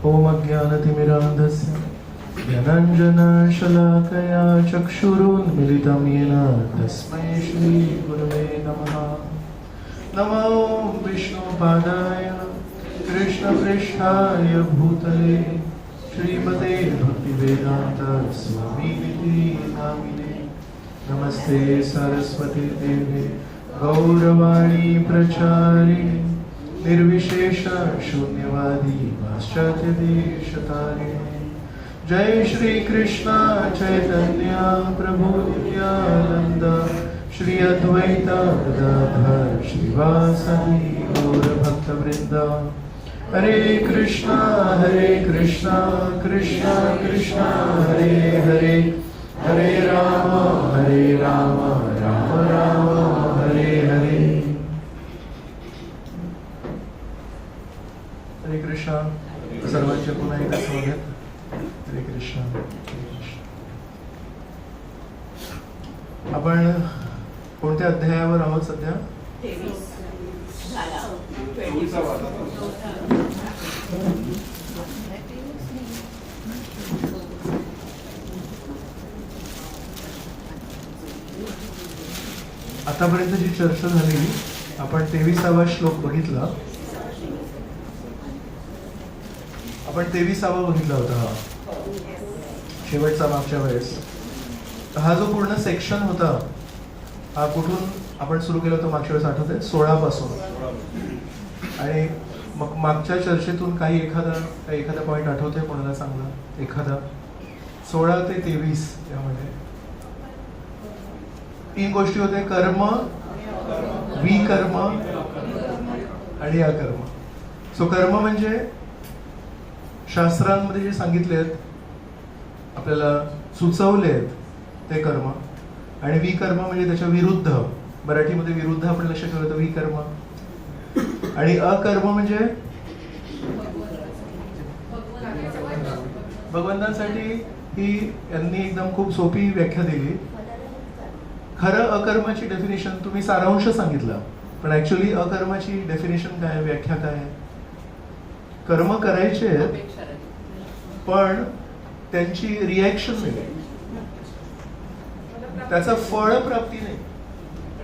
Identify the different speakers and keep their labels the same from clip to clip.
Speaker 1: ओम अज्ञानतिमिरान्धस्य ज्ञानाञ्जनशलाकया चक्षुरुन्मिलितं येन तस्मै श्रीगुरवे नमः। नमो विष्णुपादाय कृष्णपृष्ठाय भूतले श्रीमते भक्तिवेदान्त स्वामिनिति नामिने। नमस्ते सरस्वती देवे गौरवाणी प्रचारिणे निर्विशेष शून्यवादी पाश्चात्य देशतारिणे। जय श्री कृष्ण चैतन्य प्रभु नित्यानंद श्री अद्वैत गदाधर श्रीवासदि गौर भक्तवृंद। हरे कृष्णा कृष्णा कृष्णा हरे हरे, हरे राम राम राम हरे हरे। हरे कृष्णा सर्वांचे पुन्हा एकदा स्वागत। हरे कृष्णा। आपण कोणत्या अध्यायावर आहोत सध्या? आतापर्यंत जी चर्चा झाली आपण 23वा श्लोक बघितला। आपण 23वा बघितला होता हा शेवटचा मागच्या वेळेस। हा जो पूर्ण सेक्शन होता हा कुठून आपण सुरू केला होता मागच्या वेळेस आठवतंय? 16 पासून। आणि मग मागच्या चर्चेतून काही एखादा पॉइंट आठवतोय कोणाला चांगला एखादा? 16 ते 23 यामध्ये 3 गोष्टी होत्या: कर्म, विकर्म आणि अकर्म। सो कर्म म्हणजे शास्त्रांमध्ये जे सांगितलेत आपल्याला सुचवलेत ते कर्म, आणि विकर्म म्हणजे त्याच्या विरुद्ध, मराठीमध्ये विरुद्ध आपण लक्ष ठेवलं तर विकर्म। आणि अकर्म म्हणजे भगवंतांसाठी ही यांनी एकदम खूप सोपी व्याख्या दिली। खरं अकर्माची डेफिनेशन तुम्ही सारांश सांगितलं, पण ऍक्च्युअली अकर्माची डेफिनेशन काय, व्याख्या काय? कर्म करायचे पण त्यांची रिॲक्शन नाही, त्याचा फळ प्राप्ती नाही।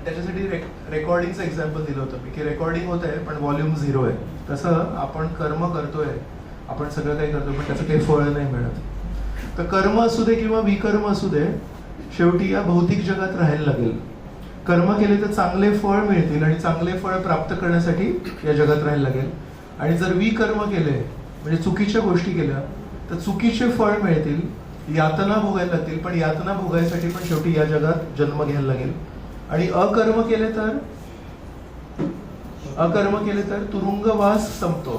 Speaker 1: त्याच्यासाठी रेकॉर्डिंगचं एक्झाम्पल दिलं होतं मी की रेकॉर्डिंग होत आहे पण व्हॉल्यूम 0 आहे। तसं आपण कर्म करतोय, आपण सगळं काही करतोय पण त्याचं काही फळ नाही मिळत। तर कर्म असू दे किंवा विकर्म असू दे, शेवटी या भौतिक जगात राहायला लागेल। कर्म केले तर चांगले फळ मिळतील आणि चांगले फळ प्राप्त करण्यासाठी या जगात राहायला लागेल। आणि जर विकर्म केले म्हणजे चुकीच्या गोष्टी केल्या तर चुकीचे फळ मिळतील, यातना भोगायला लागतील, पण यातना भोगायसाठी पण शेवटी या जगात जन्म घ्यायला लागेल। आणि अकर्म केले तर तुरुंगवास संपतो।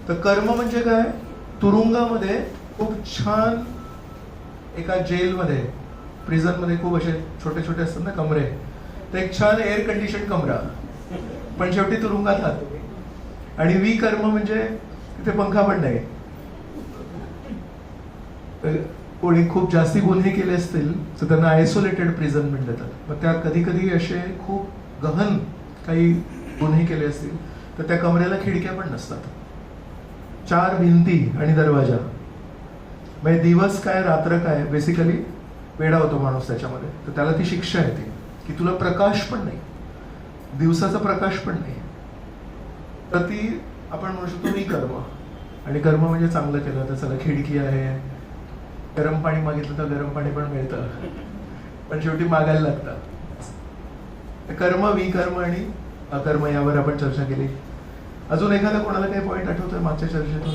Speaker 1: तर कर्म म्हणजे काय? तुरुंगामध्ये खूप छान, एका जेलमध्ये, प्रिझन मध्ये खूप असे छोटे छोटे असतात ना कमरे, तर एक छान एअर कंडिशन कमरा, पण शेवटी तुरुंगात आहात। आणि विकर्म म्हणजे तिथे पंखा पण नाही, कोणी खूप जास्ती गुन्हे केले असतील तर त्यांना आयसोलेटेड प्रिझन म्हणतात। मग त्या कधी कधी असे खूप गहन काही गुन्हे केले असतील तर त्या कमरेला खिडक्या पण नसतात, 4 भिंती आणि दरवाजा, म्हणजे दिवस काय रात्र काय, बेसिकली वेडा होतो माणूस त्याच्यामध्ये। तर त्याला ती शिक्षा येते की तुला प्रकाश पण नाही, दिवसाचा प्रकाश पण नाही। तर ती आपण म्हणू शकतो विकर्म। आणि कर्म म्हणजे चांगलं केलं तर चला खिडकी आहे, गरम पाणी मागितलं तर गरम पाणी पण मिळतं, पण शेवटी मागायला लागतं। कर्म, विकर्म आणि अकर्म यावर आपण चर्चा केली। अजून एखादा कोणाला काही पॉइंट आठवतोय मागच्या चर्चेतून?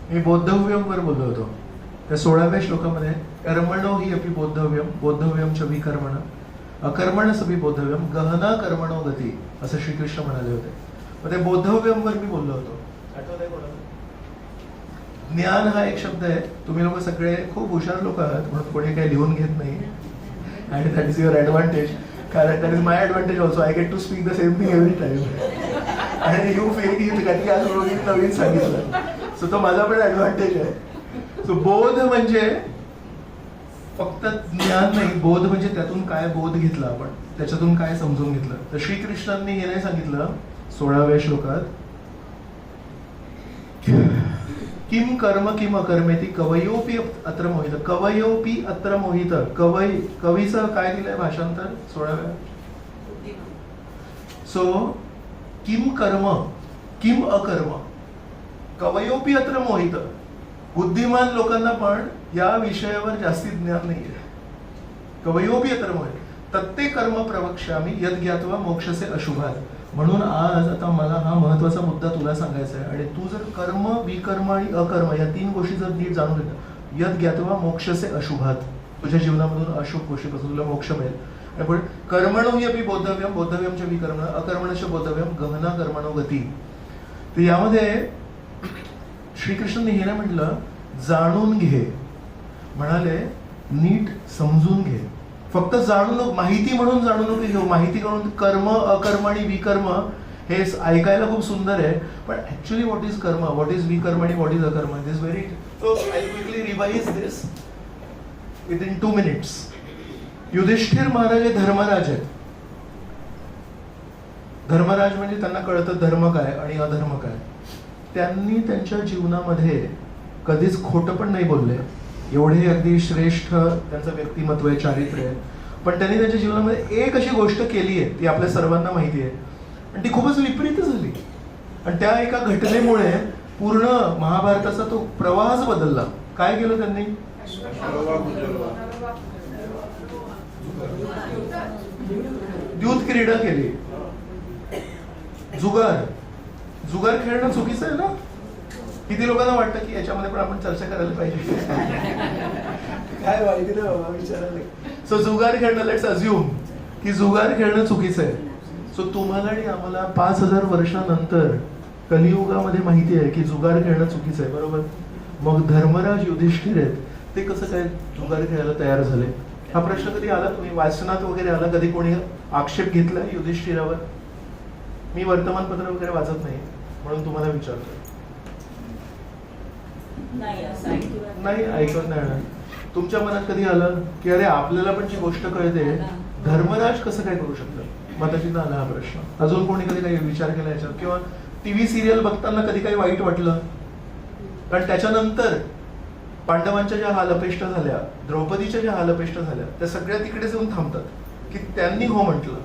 Speaker 1: मी बोद्धव्यम वर बोललो होतो त्या 16व्या श्लोकामध्ये, कर्मणो हि अपि बोद्धव्यम बोद्धव्यम च विकर्मण अकर्मण सभी बोद्धव्यम गहना कर्मणो गती, असं श्रीकृष्ण म्हणाले होते। मग ते बोद्धव्यम वर मी बोललो होतो, आठवतंय कोणाला? ज्ञान हा एक शब्द आहे। तुम्ही लोक सगळे खूप हुशार लोक आहात म्हणून कोणी काही लिहून घेत नाही, आणि दॅट इज युअर ऍडव्हान्टेज, कारण that is my advantage also. I get to speak the same thing every time, आणि यू फील की कधी आज नवीन सांगितलं, सो तो माझा पण ऍडव्हान्टेज आहे। सो बोध म्हणजे फक्त ज्ञान नाही, बोध म्हणजे त्यातून काय बोध घेतला आपण, त्याच्यातून काय समजून घेतलं। तर श्रीकृष्णांनी हे नाही सांगितलं 16व्या श्लोकात किम कर्म किम अकर्मेती कवयोपी अत्र मोहित. कवयोपी अत्र मोहित. कवीचं काय दिलंय भाषांतर 16व्या. सो किम कर्म किम अकर्म कवयोपी अत्र मोहित. बुद्धिमान लोकांना पण या विषयावर जास्ती ज्ञान नाहीये. कवयोपी अत्र मोहित. तत्ते कर्म प्रवक्ष्यामि यद ज्ञात्वा मोक्षसे अशुभात. म्हणून आज आता मला हा महत्वाचा मुद्दा तुला सांगायचा आहे. आणि तू जर कर्म विकर्म आणि अकर्म या 3 गोष्टी जर नीट जाणून घेतल्या, यद ज्ञात्वा मोक्षसे अशुभात, तुझ्या जीवनामधून अशुभ गोष्टीपासून तुला मोक्ष मिळेल. आणि पुढे कर्मणो हि अपि बोद्धव्यम बोद्धव्यम च विकर्मण अकर्मणश्च बोद्धव्यम गहना कर्मणो गती. तर यामध्ये श्रीकृष्णांनी हे ना म्हटलं, जाणून घे. म्हणाले नीट समजून घे. फक्त जाणू नको, माहिती म्हणून जाणू नको घेऊ. माहिती करून कर्म अकर्म आणि विकर्म हे ऐकायला खूप सुंदर आहे, पण actually what is karma, what is vikarma आणि what is akarma, this very. So I quickly revise this within 2 minutes. Yudhishthira Maharaj हे धर्मराज आहेत. धर्मराज म्हणजे त्यांना कळतं धर्म काय आणि अधर्म काय. त्यांनी त्यांच्या जीवनामध्ये कधीच खोटं पण नाही बोलले. एवढे अगदी श्रेष्ठ त्यांचं व्यक्तिमत्व आहे, चारित्र्य आहे. पण त्यांनी त्यांच्या जीवनामध्ये एक अशी गोष्ट केली आहे, ती आपल्या सर्वांना माहिती आहे, आणि ती खूपच विपरीत झाली. आणि त्या एका घटनेमुळे पूर्ण महाभारताचा तो प्रवाहच बदलला. काय केलं त्यांनी? द्यूत क्रीडा केली. जुगार खेळणं चुकीचं आहे ना. किती लोकांना वाटतं की याच्यामध्ये पण आपण चर्चा करायला पाहिजे. काय माहिती ना बाबा, विचारायला. सो जुगार खेळणं, लेट्स अज्युम की जुगार खेळणं चुकीचं आहे. सो तुम्हाला आणि आम्हाला 5000 वर्षानंतर कलियुगामध्ये माहिती आहे की जुगार खेळणं चुकीचं आहे, बरोबर. मग धर्मराज युधिष्ठिर आहेत, ते कसं काय जुगार खेळायला तयार झाले? हा प्रश्न कधी आला? तुम्ही वाचनात वगैरे आला कधी? कोणी आक्षेप घेतला युधिष्ठिरावर? मी वर्तमानपत्र वगैरे वाचत नाही म्हणून तुम्हाला विचारतो. नाही ऐकत नाही. तुमच्या मनात कधी आलं की अरे आपल्याला पण जी गोष्ट कळते, धर्मराज कसं काय करू शकतात? मताची आला हा प्रश्न. अजून कोणी कधी काही विचार केला याच्यावर? किंवा टीव्ही सिरियल बघताना कधी काही वाईट वाटलं? कारण त्याच्यानंतर पांडवांच्या ज्या हालअपेष्टा झाल्या, द्रौपदीच्या ज्या हालअपेष्टा झाल्या, त्या सगळ्या तिकडे जाऊन थांबतात की त्यांनी हो म्हटलं.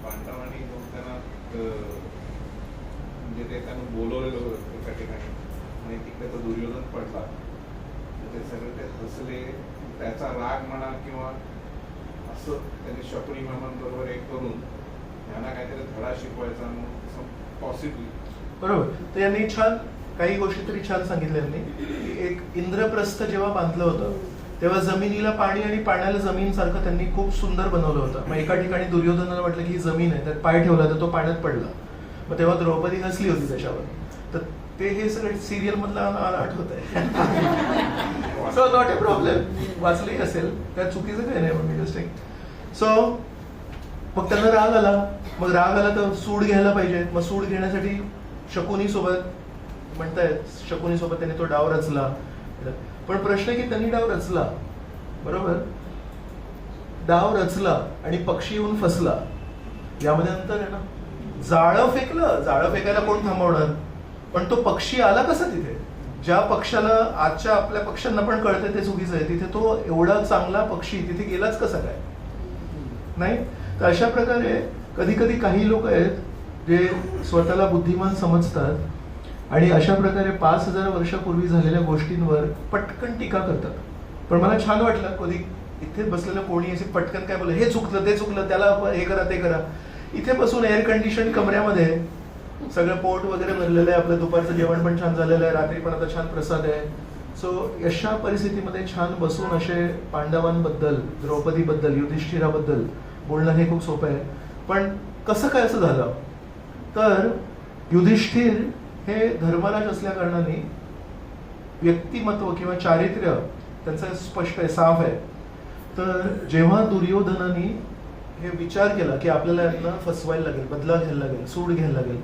Speaker 2: पांडवांनी त्यांना बोलवलेलं एका ठिकाणी आणि तिकडे तो दुर्योधन पडला. ते सगळे ते हसले. त्याचा राग म्हणा किंवा असं त्यांनी शकुनी मामांबरोबर एक करून त्यांना काहीतरी धडा शिकवायचा पॉसिबली.
Speaker 1: बरोबर. तर यांनी छान काही गोष्टी तरी छान सांगितल्या यांनी. एक इंद्रप्रस्थ जेव्हा बांधलं होतं तेव्हा जमिनीला पाणी आणि पाण्याला जमीन सारखं त्यांनी खूप सुंदर बनवलं होतं. मग एका ठिकाणी दुर्योधनाला वाटलं की ही जमीन आहे, त्यात पाय ठेवला तर तो पाण्यात पडला. मग तेव्हा द्रौपदी हसली होती त्याच्यावर. तर ते हे सगळं सिरियल मधला आठवत आहे. So not a problem. वाचलंही असेल, त्यात चुकीचं काही नाही. सो मग त्यांना राग आला. मग राग आला तर सूड घ्यायला पाहिजे. मग सूड घेण्यासाठी शकुनी सोबत म्हणतायत, शकुनी सोबत त्यांनी तो डाव रचला. पण प्रश्न की त्यांनी डाव रचला, बरोबर. डाव रचला आणि पक्षी येऊन फसला, यामध्ये अंतर आहे ना. जाळं फेकलं, जाळं फेकायला कोण थांबवणार? पण तो पक्षी आला कसा तिथे? ज्या पक्षाला आजच्या आपल्या पक्ष्यांना पण कळते ते चुकीचं आहे, तिथे तो एवढा चांगला पक्षी तिथे गेलाच कसा काय? नाही. तर अशा प्रकारे कधी कधी काही लोक आहेत जे स्वतःला बुद्धिमान समजतात आणि अशा प्रकारे 5000 वर्षापूर्वी झालेल्या गोष्टींवर पटकन टीका करतात. पण मला छान वाटलं कधी इथे बसलेलं कोणी असे पटकन काय बोललं, हे चुकलं ते चुकलं, त्याला हे करा ते करा. इथे बसून एअर कंडिशन कमऱ्यामध्ये सगळं पोट वगैरे भरलेलं आहे, आपलं दुपारचं जेवण पण छान झालेलं आहे, रात्री पण आता छान प्रसाद आहे. सो अशा परिस्थितीमध्ये छान बसून असे पांडवांबद्दल, द्रौपदीबद्दल, युधिष्ठिराबद्दल बोलणं हे खूप सोपं आहे. पण कसं काय असं झालं? तर युधिष्ठिर हे धर्मराज असल्या कारणाने व्यक्तिमत्व किंवा चारित्र्य त्यांचं स्पष्ट आहे, साफ आहे. तर जेव्हा दुर्योधनाने हे विचार केला की आपल्याला यांना फसवायला लागेल, बदला घ्यायला लागेल, सूड घ्यायला लागेल,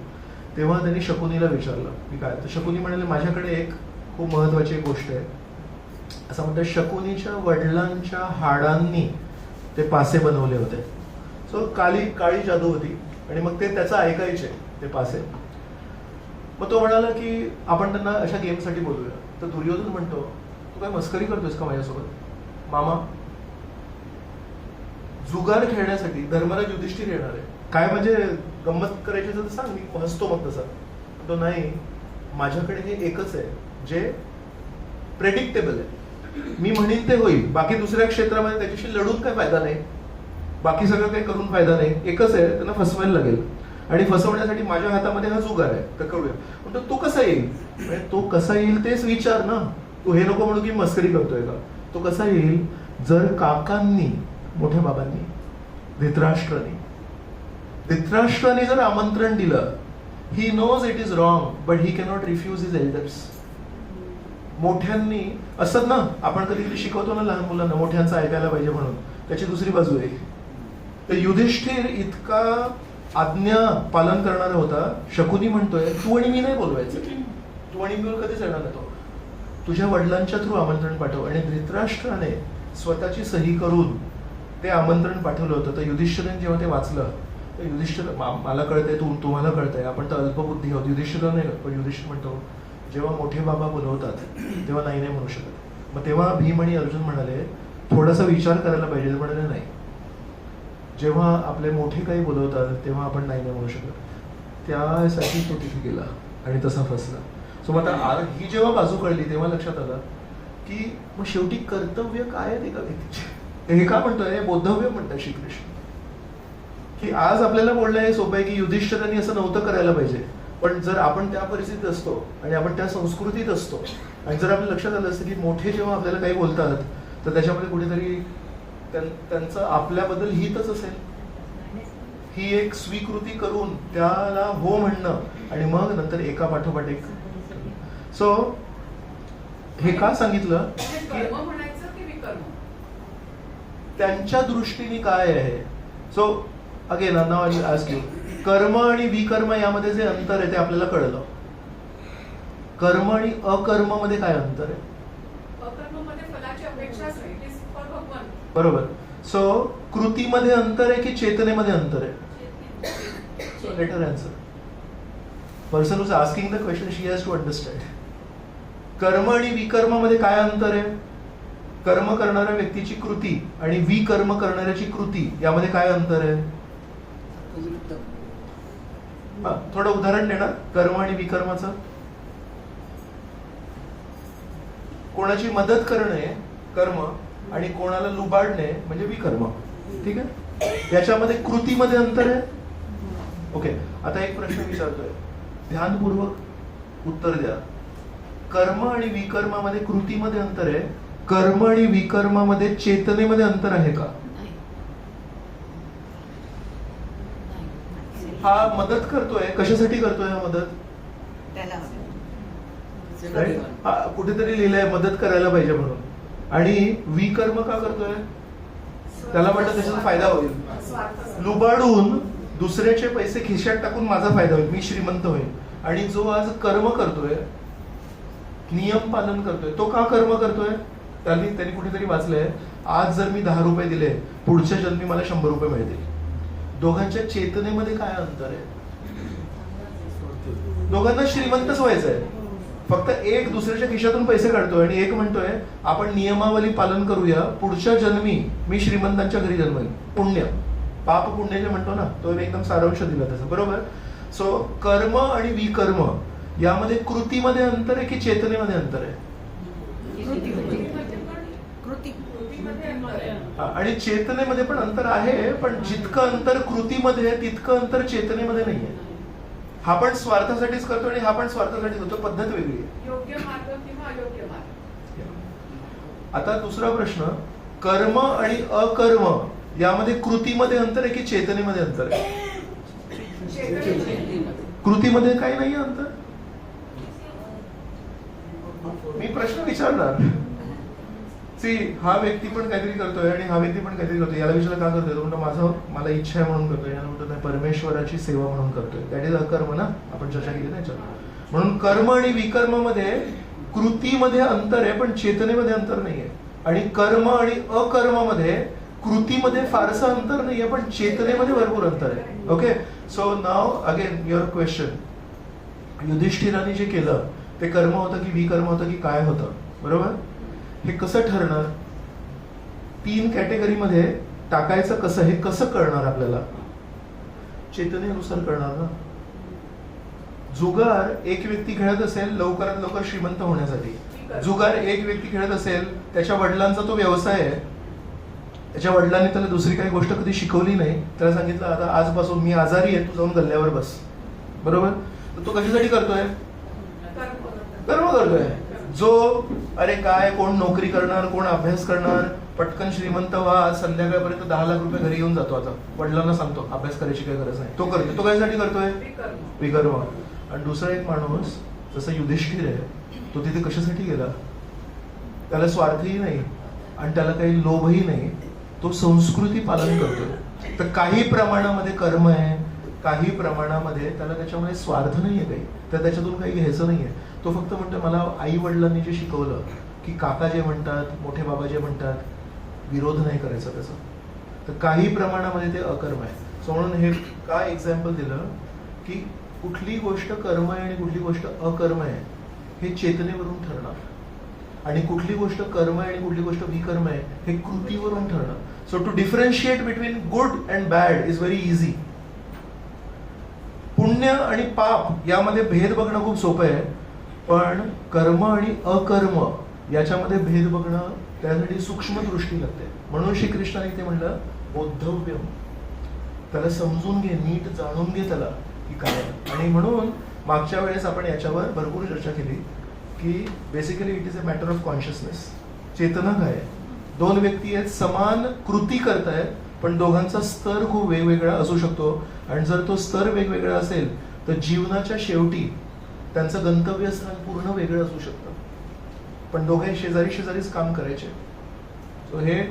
Speaker 1: तेव्हा त्यांनी शकुनीला विचारलं की काय. तर शकुनी म्हणाले, माझ्याकडे एक खूप महत्वाची गोष्ट आहे. असं म्हणतात, शकुनीच्या वडिलांच्या हाडांनी ते पासे बनवले होते. सो काळी जादू होती आणि मग ते त्याचं ऐकायचे ते पासे. मग तो म्हणाला की आपण त्यांना अशा गेमसाठी बोलूया. तर दुर्योधन म्हणतो, तू काय मस्करी करतोयस का माझ्यासोबत? मामा, जुगार खेळण्यासाठी धर्मराज युधिष्ठिर येणार आहे. काय म्हणजे गंमत करायची तर सांग, मी हसतो मग तसा. तो नाही, माझ्याकडे हे एकच आहे जे प्रेडिक्टेबल आहे, मी म्हणेन ते होईल. बाकी दुसऱ्या क्षेत्रामध्ये त्याच्याशी लढून काय फायदा नाही, बाकी सगळं काही करून फायदा नाही. एकच आहे, त्यांना फसवायला लागेल आणि फसवण्यासाठी माझ्या हातामध्ये हा जुगार आहे. तर करूया. म्हणतो तो कसा येईल? म्हणजे तो कसा येईल तेच विचार ना. तू हे नको म्हणू की मस्करी करतोय का. तो कसा येईल? जर काकांनी, मोठ्या बाबांनी, धृतराष्ट्राने जर आमंत्रण दिलं, he knows it is wrong but he cannot refuse his elders. मोठ्यांनी असत ना, आपण कधी कधी शिकवतो ना लहान मुलांना, मोठ्यांचं ऐकायला पाहिजे म्हणून. त्याची दुसरी बाजू आहे. तर युधिष्ठिर इतका आज्ञा पालन करणारा होता. शकुनी म्हणतोय, तू आणि मी नाही बोलवायचं, तू आणि मी कधीच येणार नाही. तुझ्या वडिलांच्या थ्रू आमंत्रण पाठव. आणि धृतराष्ट्राने स्वतःची सही करून ते आमंत्रण पाठवलं होतं. तर युधिष्ठिराने जेव्हा ते वाचलं, तर युधिष्ठिर, मला कळतंय, तुम्हाला कळतंय, आपण तर अल्पबुद्धी आहोत. युधिष्ठिर नाही, पण युधिष्ठिर म्हणतो, जेव्हा मोठे बाबा बोलवतात तेव्हा नाही नाही म्हणू शकत. मग तेव्हा भीम आणि अर्जुन म्हणाले, थोडासा विचार करायला पाहिजे. म्हणाले नाही, जेव्हा आपले मोठे काही बोलवतात तेव्हा आपण नाही नाही म्हणू शकत. त्यासाठी तो तिथे गेला आणि तसा फसला. सो मग आता ही जेव्हा बाजू कळली तेव्हा लक्षात आलं की मग शेवटी कर्तव्य काय आहे एका व्यक्तीचे. हे का म्हणतोय, बोद्धव्य म्हणतात श्रीकृष्ण, की आज आपल्याला बोलणं हे सोपं आहे की युधिष्ठिरांनी असं नव्हतं करायला पाहिजे. पण जर आपण त्या परिस्थितीत असतो आणि आपण त्या संस्कृतीत असतो आणि जर आपल्या लक्षात आलं असतं की मोठे जेव्हा आपल्याला काही बोलतात तर त्याच्यामध्ये कुठेतरी त्यांचं आपल्याबद्दल हितच असेल, ही एक स्वीकृती करून त्याला हो म्हणणं आणि मग नंतर एका पाठोपाठ एक. सो हे का सांगितलं की त्यांच्या दृष्टीने काय आहे. सो अगेन नाव आणि आस्क यू, कर्म आणि विकर्म यामध्ये जे अंतर आहे ते आपल्याला कळलं. कर्म आणि अकर्म मध्ये काय अंतर आहे? बरोबर. सो कृतीमध्ये अंतर आहे की चेतनेमध्ये अंतर आहे? So later answer. Person who's asking the question, she has to understand. कर्म आणि विकर्म मध्ये काय अंतर आहे? कर्म करणाऱ्या व्यक्तीची कृती आणि विकर्म करणाऱ्याची कृती यामध्ये काय अंतर आहे? थोडं उदाहरण देणार कर्म आणि विकर्माचं. कोणाची मदत करणे कर्म आणि कोणाला लुबाडणे म्हणजे विकर्म. ठीक आहे, याच्यामध्ये कृतीमध्ये अंतर आहे. ओके, आता एक प्रश्न विचारतोय, ध्यानपूर्वक उत्तर द्या. कर्म आणि विकर्मामध्ये कृतीमध्ये अंतर आहे, कर्म आणि विकर्मामध्ये चेतनेमध्ये अंतर आहे का? हा मदत करतोय, कशासाठी करतोय हा मदत? कुठेतरी लिहिलंय मदत करायला पाहिजे म्हणून. आणि विकर्म का करतोय? त्याला वाटतं त्याचा फायदा होईल, लुबाडून दुसऱ्याचे पैसे खिशात टाकून माझा फायदा होईल, मी श्रीमंत होईल. आणि जो आज कर्म करतोय, नियम पालन करतोय, तो का कर्म करतोय? त्यांनी कुठेतरी वाचलंय, आज जर मी 10 रुपये दिले, पुढच्या जन्मी मला 100 रुपये मिळतील. दोघांच्या चेतनेमध्ये काय अंतर आहे? दोघांना श्रीमंतच व्हायचंय, फक्त एक दुसऱ्याच्या खिशातून पैसे काढतोय आणि एक म्हणतोय आपण नियमावली पालन करूया, पुढच्या जन्मी मी श्रीमंतांच्या घरी जन्मेल. पुण्य, पाप पुण्य जे म्हणतो ना, तो एकदम सारांश दिला त्याचा. बरोबर. सो कर्म आणि विकर्म यामध्ये कृतीमध्ये अंतर आहे की चेतनेमध्ये अंतर आहे? आणि चेतनेमध्ये पण अंतर आहे, पण जितकं अंतर कृतीमध्ये आहे तितकं अंतर चेतनेमध्ये नाहीये. हा पण स्वार्थासाठीच करतो आणि हा पण स्वार्थासाठीच करतो, पद्धत वेगळी आहे.
Speaker 3: योग्य मार्ग किंवा अयोग्य मार्ग.
Speaker 1: आता दुसरा प्रश्न, कर्म आणि अकर्म यामध्ये कृतीमध्ये अंतर आहे की चेतनेमध्ये अंतर आहे? कृतीमध्ये काही नाही अंतर. मी प्रश्न विचारणार, हा व्यक्ती पण काहीतरी करतोय आणि हा व्यक्ती पण काहीतरी करतोय, याला विचारलं का करतोय? म्हणतो मला इच्छा आहे म्हणून करतोय. याला म्हणतो नाही, परमेश्वराची सेवा म्हणून करतोय. दॅट इज अकर्म ना, आपण चर्चा केली ना याच्यावर. म्हणून कर्म आणि विकर्म मध्ये कृतीमध्ये अंतर आहे पण चेतनेमध्ये अंतर नाहीये. आणि कर्म आणि अकर्म मध्ये कृतीमध्ये फारसं अंतर नाहीये पण चेतनेमध्ये भरपूर अंतर आहे. Okay, so now again your question, युधिष्ठिराने जे केलं ते कर्म होतं की विकर्म होतं की काय होतं, बरोबर? हे कसं ठरणार? 3 कॅटेगरीमध्ये टाकायचं कसं, हे कसं कळणार आपल्याला? चेतनेनुसार कळणार ना. जुगार एक व्यक्ती खेळत असेल लवकरात लवकर श्रीमंत होण्यासाठी, जुगार एक व्यक्ती खेळत असेल त्याच्या वडिलांचा तो व्यवसाय आहे, त्याच्या वडिलांनी त्याला दुसरी काही गोष्ट कधी शिकवली नाही, त्याला सांगितलं आता आजपासून मी आजारी आहे, तू जाऊन गल्ल्यावर बस, बरोबर? तर तो कशासाठी करतोय? कर्म करतोय. जो अरे काय कोण नोकरी करणार, कोण अभ्यास करणार, पटकन श्रीमंत व्हा, आज संध्याकाळपर्यंत 10 लाख रुपये घरी येऊन जातो, आता वडिलांना सांगतो अभ्यास करायची काही गरज नाही, तो करतो. तो कशासाठी करतोय? विकर्म. आणि दुसरा एक माणूस जसं युधिष्ठिर आहे, तो तिथे कशासाठी गेला? त्याला स्वार्थही नाही आणि त्याला काही लोभही नाही, तो संस्कृती पालन करतोय. तर काही प्रमाणामध्ये कर्म आहे, काही प्रमाणामध्ये त्याला त्याच्यामध्ये स्वार्थ नाहीये काही, तर त्याच्यातून काही घ्यायचं नाहीये. तो फक्त म्हणतो मला आई वडिलांनी जे शिकवलं की काका जे म्हणतात, मोठे बाबा जे म्हणतात, विरोध नाही करायचा त्याचा. तर काही प्रमाणामध्ये ते अकर्म आहे. सो म्हणून हे काय एक्झाम्पल दिलं की कुठली गोष्ट कर्म आहे आणि कुठली गोष्ट अकर्म आहे हे चेतनेवरून ठरणार, आणि कुठली गोष्ट कर्म आहे आणि कुठली गोष्ट विकर्म आहे हे कृतीवरून ठरणार. So to differentiate between good and bad is very easy. पुण्य आणि पाप यामध्ये भेद बघणं खूप सोपं आहे, पण कर्म आणि अकर्म याच्यामध्ये भेद बघणं त्यासाठी सूक्ष्म दृष्टी लागते. म्हणून श्रीकृष्णाने ते म्हणलं बोद्धव्यम, त्याला समजून घे, नीट जाणून घे त्याला की काय. आणि म्हणून मागच्या वेळेस आपण याच्यावर भरपूर चर्चा केली की basically it is a matter of consciousness. चेतना काय आहे? 2 व्यक्ती आहेत, समान कृती करतायत, पण दोघांचा स्तर खूप वेगवेगळा असू शकतो. आणि जर तो स्तर वेगवेगळा असेल तर जीवनाच्या शेवटी त्यांचं गंतव्यस्थान पूर्ण वेगळं असू शकतं, पण दोघे शेजारी शेजारीच काम करायचे. सो हे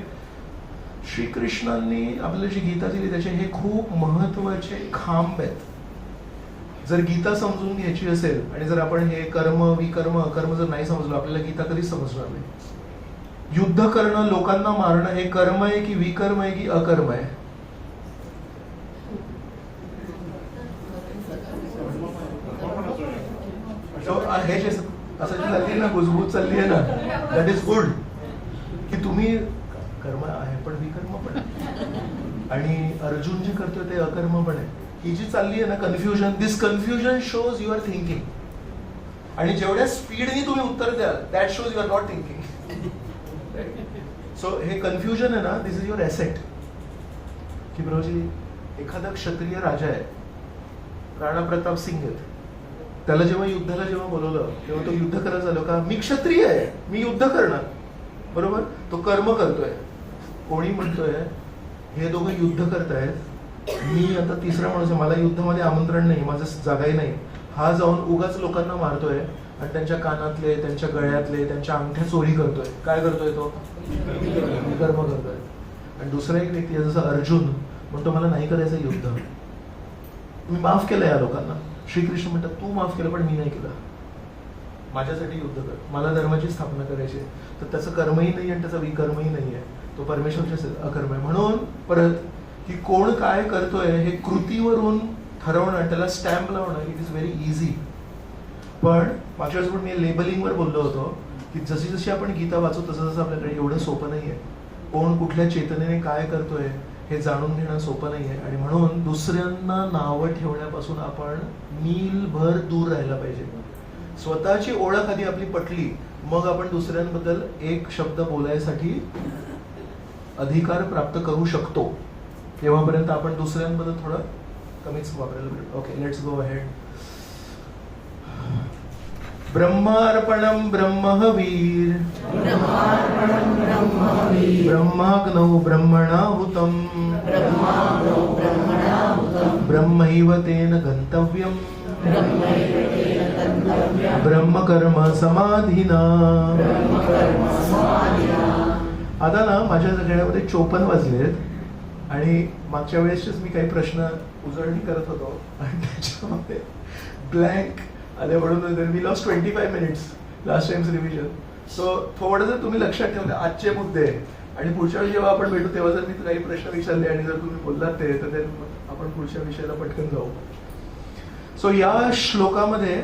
Speaker 1: श्रीकृष्णांनी आपल्याला जी गीता दिली त्याचे हे खूप महत्वाचे खांब आहेत. जर गीता समजून घ्यायची असेल आणि जर आपण हे कर्म विकर्म अकर्म जर नाही समजलो, आपल्याला गीता कधीच समजणार नाही. युद्ध करणं, लोकांना मारणं हे कर्म आहे की विकर्म आहे की अकर्म आहे? हे जे असं जी चालली ना, गुजबूज चालली आहे ना, दॅट इज गुड. की तुम्ही कर्म आहे पण विकर्म पण आहे, आणि अर्जुन जे करतोय ते अकर्म पण आहे. ही जी चालली आहे ना confusion, this confusion shows your thinking. आणि जेवढ्या स्पीडनी तुम्ही उत्तर द्याल that shows you are not thinking. So हे कन्फ्युजन आहे ना, दिस इज युअर ॲसेट. की प्रभूजी एखादा क्षत्रिय राजा आहे, राणा प्रताप सिंग आहेत, त्याला जेव्हा युद्धाला जेव्हा बोलवलं तेव्हा तो युद्ध करायला आलो का? मी क्षत्रिय आहे, मी युद्ध करणार, बरोबर? तो कर्म करतोय. कोणी म्हणतोय हे दोघं युद्ध करतायत, मी आता तिसरा माणूस आहे, मला युद्धामध्ये आमंत्रण नाही, माझं जागाही नाही, हा जाऊन उगाच लोकांना मारतोय आणि त्यांच्या कानातले, त्यांच्या गळ्यातले, त्यांच्या अंगठ्या चोरी करतोय. काय करतोय तो? कर्म करतोय. आणि दुसरा एक व्यक्ती आहे जसं अर्जुन म्हणतो मला नाही करायचं युद्ध, मी माफ केलं या लोकांना. श्रीकृष्ण म्हणतात तू माफ केलं पण मी नाही केलं, माझ्यासाठी युद्ध कर, मला धर्माची स्थापना करायची. तर त्याचं कर्मही नाही आणि त्याचा विकर्मही नाही आहे, तो परमेश्वरचे अकर्म आहे. म्हणून परत की कोण काय करतोय हे कृतीवरून ठरवणं, त्याला स्टॅम्प लावणं इट इज व्हेरी इझी. पण मागच्या वेळेस पण मी लेबलिंगवर बोललो होतो की जशी जशी आपण गीता वाचू तसं तसं आपल्याकडे एवढं सोपं नाहीये. कोण कुठल्या चेतनेने काय करतोय हे जाणून घेणं सोपं नाहीये. आणि म्हणून दुसऱ्यांना नावं ठेवण्यापासून आपण मीलभर दूर राहायला पाहिजे. स्वतःची ओळख आधी आपली पटली, मग आपण दुसऱ्यांबद्दल एक शब्द बोलायसाठी अधिकार प्राप्त करू शकतो. तेव्हापर्यंत आपण दुसऱ्यांबद्दल थोडं कमीच वापरायला पाहिजे. Okay, let's go ahead. ब्रह्मार्पणं ब्रह्महवीर ब्रह्माग्नौ ब्रह्मणाहुतं ब्रह्मैव तेन गन्तव्यं ब्रह्मकर्म समाधिना. आता ना माझ्या जगण्यामध्ये 54 वाजलेत आणि मागच्या वेळेसच मी काही प्रश्न उजळणी करत होतो आणि त्याच्यामध्ये ब्लँक आले म्हणून we lost 25 minutes last times revision. So थोडंसं तुम्ही लक्षात ठेवलं आजचे मुद्दे, आणि पुढच्या वेळी जेव्हा आपण भेटू तेव्हा जर मी काही प्रश्न विचारले आणि जर तुम्ही बोललात ते तर आपण पुढच्या विषयाला पटकन जाऊ. सो या श्लोकामध्ये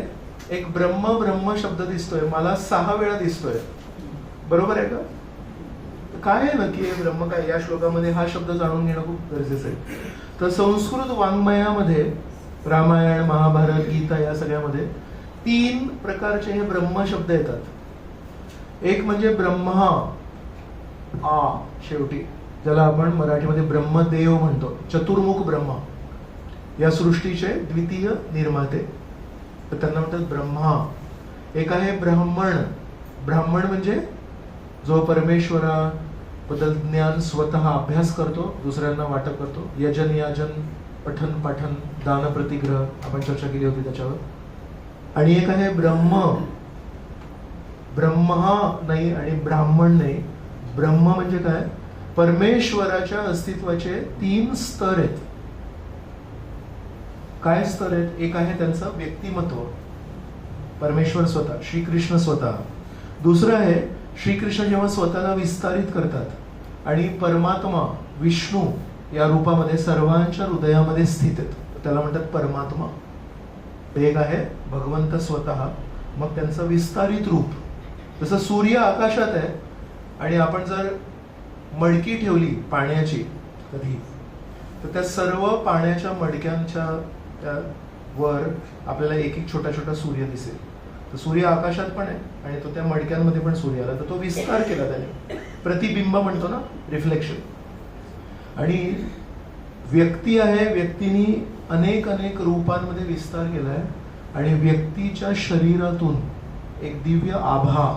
Speaker 1: एक ब्रह्म ब्रह्म शब्द दिसतोय, मला 6 वेळा दिसतोय. बरोबर आहे का? काय आहे नक्की हे ब्रह्म काय? या श्लोकामध्ये हा शब्द जाणून घेणं खूप गरजेचं आहे. तर संस्कृत वाङ्मयामध्ये रामायण, महाभारत, गीता या सगळ्यामध्ये 3 प्रकारचे हे ब्रह्म शब्द येतात. एक म्हणजे ब्रह्मा, आ शेवटी, ज्याला आपण मराठीमध्ये ब्रह्मदेव म्हणतो, चतुर्मुख ब्रह्मा, या सृष्टीचे द्वितीय निर्माते, तर त्यांना म्हणतात ब्रह्मा. एक आहे ब्राह्मण. ब्राह्मण म्हणजे जो परमेश्वराबद्दल ज्ञान स्वतः अभ्यास करतो, दुसऱ्यांना वाटप करतो. यजन याजन, पठन पाठन, दान प्रतिग्रह, आपण चर्चा केली होती त्याच्यावर. आणि एक आहे ब्रह्म. ब्रह्मा नाही आणि ब्राह्मण नाही. ब्रह्म म्हणजे काय? परमेश्वराच्या अस्तित्वाचे 3 स्तर आहेत. काय स्तर आहेत? एक आहे त्यांचं व्यक्तिमत्व, परमेश्वर स्वतः, श्रीकृष्ण स्वतः. दुसरं आहे श्रीकृष्ण जेव्हा स्वतःला विस्तारित करतात आणि परमात्मा विष्णू या रूपामध्ये सर्वांच्या हृदयामध्ये स्थित आहेत, त्याला म्हणतात परमात्मा. एक आहे भगवंत स्वतः, मग त्यांचं विस्तारित रूप. जसं सूर्य आकाशात आहे आणि आपण जर मडकी ठेवली पाण्याची कधी, तर त्या सर्व पाण्याच्या मडक्यांच्या त्या वर आपल्याला एक एक छोटा छोटा सूर्य दिसेल. तर सूर्य आकाशात पण आहे आणि तो त्या मडक्यांमध्ये पण सूर्य आला, तर तो विस्तार केला त्याने, प्रतिबिंब म्हणतो ना, रिफ्लेक्शन. आणि व्यक्ती आहे, व्यक्तीने अनेक अनेक रूपांमध्ये विस्तार केलाय आणि व्यक्तीच्या शरीरातून एक दिव्य आभा,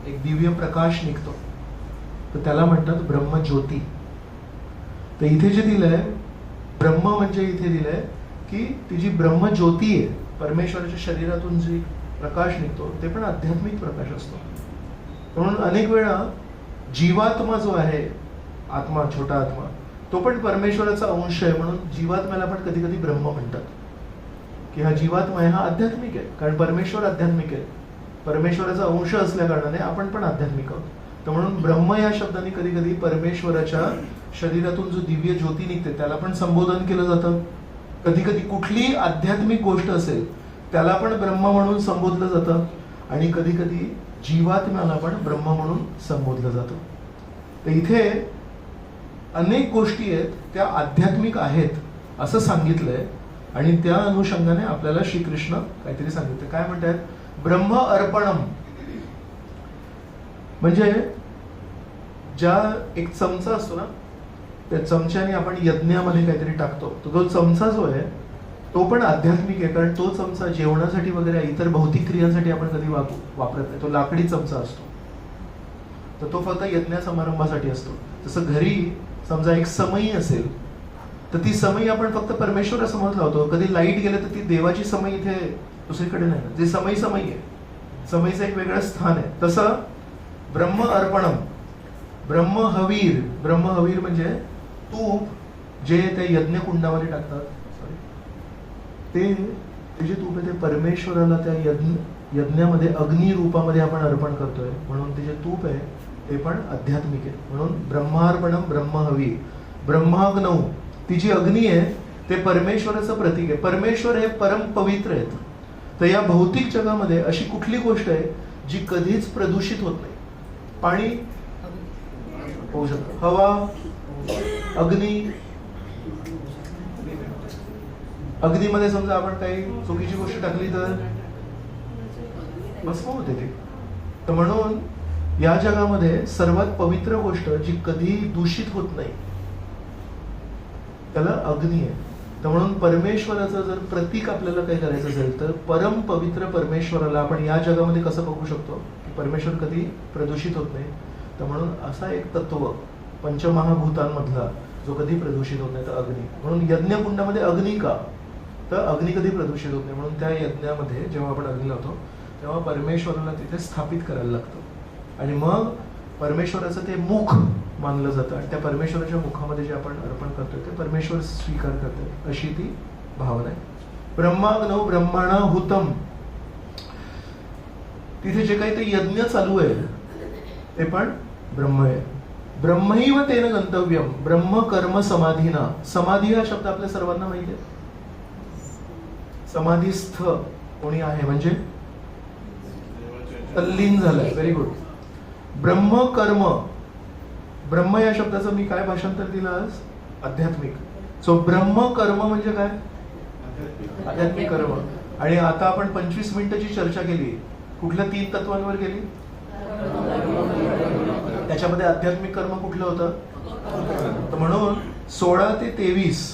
Speaker 1: एक दिव्य प्रकाश निघतो, तर त्याला म्हणतात ब्रह्मज्योती. तर इथे जे दिलंय ब्रह्म म्हणजे इथे दिलंय की ती जी ब्रह्मज्योती आहे, परमेश्वराच्या शरीरातून जी प्रकाश निघतो ते पण आध्यात्मिक प्रकाश असतो. म्हणून अनेक वेळा जीवात्मा जो आहे, आत्मा, छोटा आत्मा, तो पण परमेश्वराचा अंश आहे. म्हणून जीवात्म्याला पण कधी कधी ब्रह्म म्हणतात की हा जीवात्मा आहे, हा आध्यात्मिक आहे, कारण परमेश्वर आध्यात्मिक आहे. परमेश्वराचा अंश असल्या कारणाने आपण पण आध्यात्मिक आहोत. तर म्हणून ब्रह्म या शब्दाने कधी कधी परमेश्वराच्या शरीरातून जो दिव्य ज्योती निघते त्याला पण संबोधन केलं जातं. कधी कधी कुठलीही आध्यात्मिक गोष्ट असेल त्याला पण ब्रह्म म्हणून संबोधलं जातं आणि कधी कधी जीवात्म्याला पण ब्रह्म म्हणून संबोधलं जातं. तर इथे अनेक गोष्टी आहेत त्या आध्यात्मिक आहेत असं सांगितलंय आणि त्या अनुषंगाने आपल्याला श्रीकृष्ण काहीतरी सांगितलं. काय म्हणतात? ब्रह्म अर्पणम म्हणजे ज्या एक चमचा असतो ना, त्या चमच्याने आपण यज्ञामध्ये काहीतरी टाकतो, तर तो चमचा जो आहे तो पण आध्यात्मिक आहे, कारण तो चमचा जेवणासाठी वगैरे इतर भौतिक क्रियांसाठी आपण कधी वापरत नाही. तो लाकडी चमचा असतो, तर तो फक्त यज्ञ समारंभासाठी असतो. जसं घरी समजा एक समई असेल तर ती समई आपण फक्त परमेश्वरासमोर लावतो. कधी लाईट गेलं तर ती देवाची समई इथे दुसरीकडे नाही, जे समई समई आहे, समईचं एक वेगळं स्थान आहे. तसं ब्रह्म अर्पणम, ब्रह्म हवीर. ब्रह्म हवीर म्हणजे तूप जे ते यज्ञ कुंडामध्ये टाकतात, ते जे तूप आहे ते परमेश्वराला त्या यज्ञामध्ये अग्नी रूपामध्ये आपण अर्पण करतोय, म्हणून ते जे तूप आहे ते पण आध्यात्मिक आहे. म्हणून ब्रह्मार्पणम ब्रह्म हवी. ब्रह्माग्नौ, ती जी अग्नी आहे ते परमेश्वराचं प्रतीक आहे. परमेश्वर हे परम पवित्र आहेत. तर या भौतिक जगामध्ये अशी कुठली गोष्ट आहे जी कधीच प्रदूषित होत नाही? पाणी होऊ शकतं, हवा, अग्नी. अग्नीमध्ये समजा आपण काही चुकीची गोष्ट टाकली तर भस्म होते ते. तर म्हणून या जगामध्ये सर्वात पवित्र गोष्ट जी कधी दूषित होत नाही त्याला अग्नी आहे. तर म्हणून परमेश्वराचं जर प्रतीक आपल्याला काही करायचं असेल तर परम पवित्र परमेश्वराला आपण या जगामध्ये कसं बघू शकतो की परमेश्वर कधी प्रदूषित होत नाही. तर म्हणून असा एक तत्व पंचमहाभूतांमधला जो कधी प्रदूषित होत नाही तर अग्नी. म्हणून यज्ञकुंडामध्ये अग्नी का? तर अग्नी कधी प्रदूषित होत नाही. म्हणून त्या यज्ञामध्ये जेव्हा आपण अग्नी लावतो तेव्हा परमेश्वराला तिथे स्थापित करायला लागतं आणि मग परमेश्वराचं ते मुख मानलं जातं आणि त्या परमेश्वराच्या मुखामध्ये जे आपण अर्पण करतोय ते परमेश्वर स्वीकार करतोय, अशी ती भावना आहे. ब्रह्माग्नौ ब्रह्मणा हुतम, तिथे जे काही ते यज्ञ चालू आहे ते पण ब्रह्म आहे. ब्रह्मैव तेन गंतव्यम, ब्रह्म कर्म समाधीना. समाधी हा शब्द आपल्या सर्वांना माहिती आहे. समाधीस्थ कोणी आहे म्हणजे तल्लीन झालाय. Very good. ब्रह्म कर्म, ब्रह्म या शब्दाचं मी काय भाषांतर दिलं आज? आध्यात्मिक. सो ब्रह्म कर्म म्हणजे काय? आध्यात्मिक कर्म. आणि आता आपण 25 मिनिटाची चर्चा केली. कुठल्या 3 तत्वांवर गेली? त्याच्यामध्ये आध्यात्मिक कर्म कुठलं होतं? तर म्हणून 16 ते 23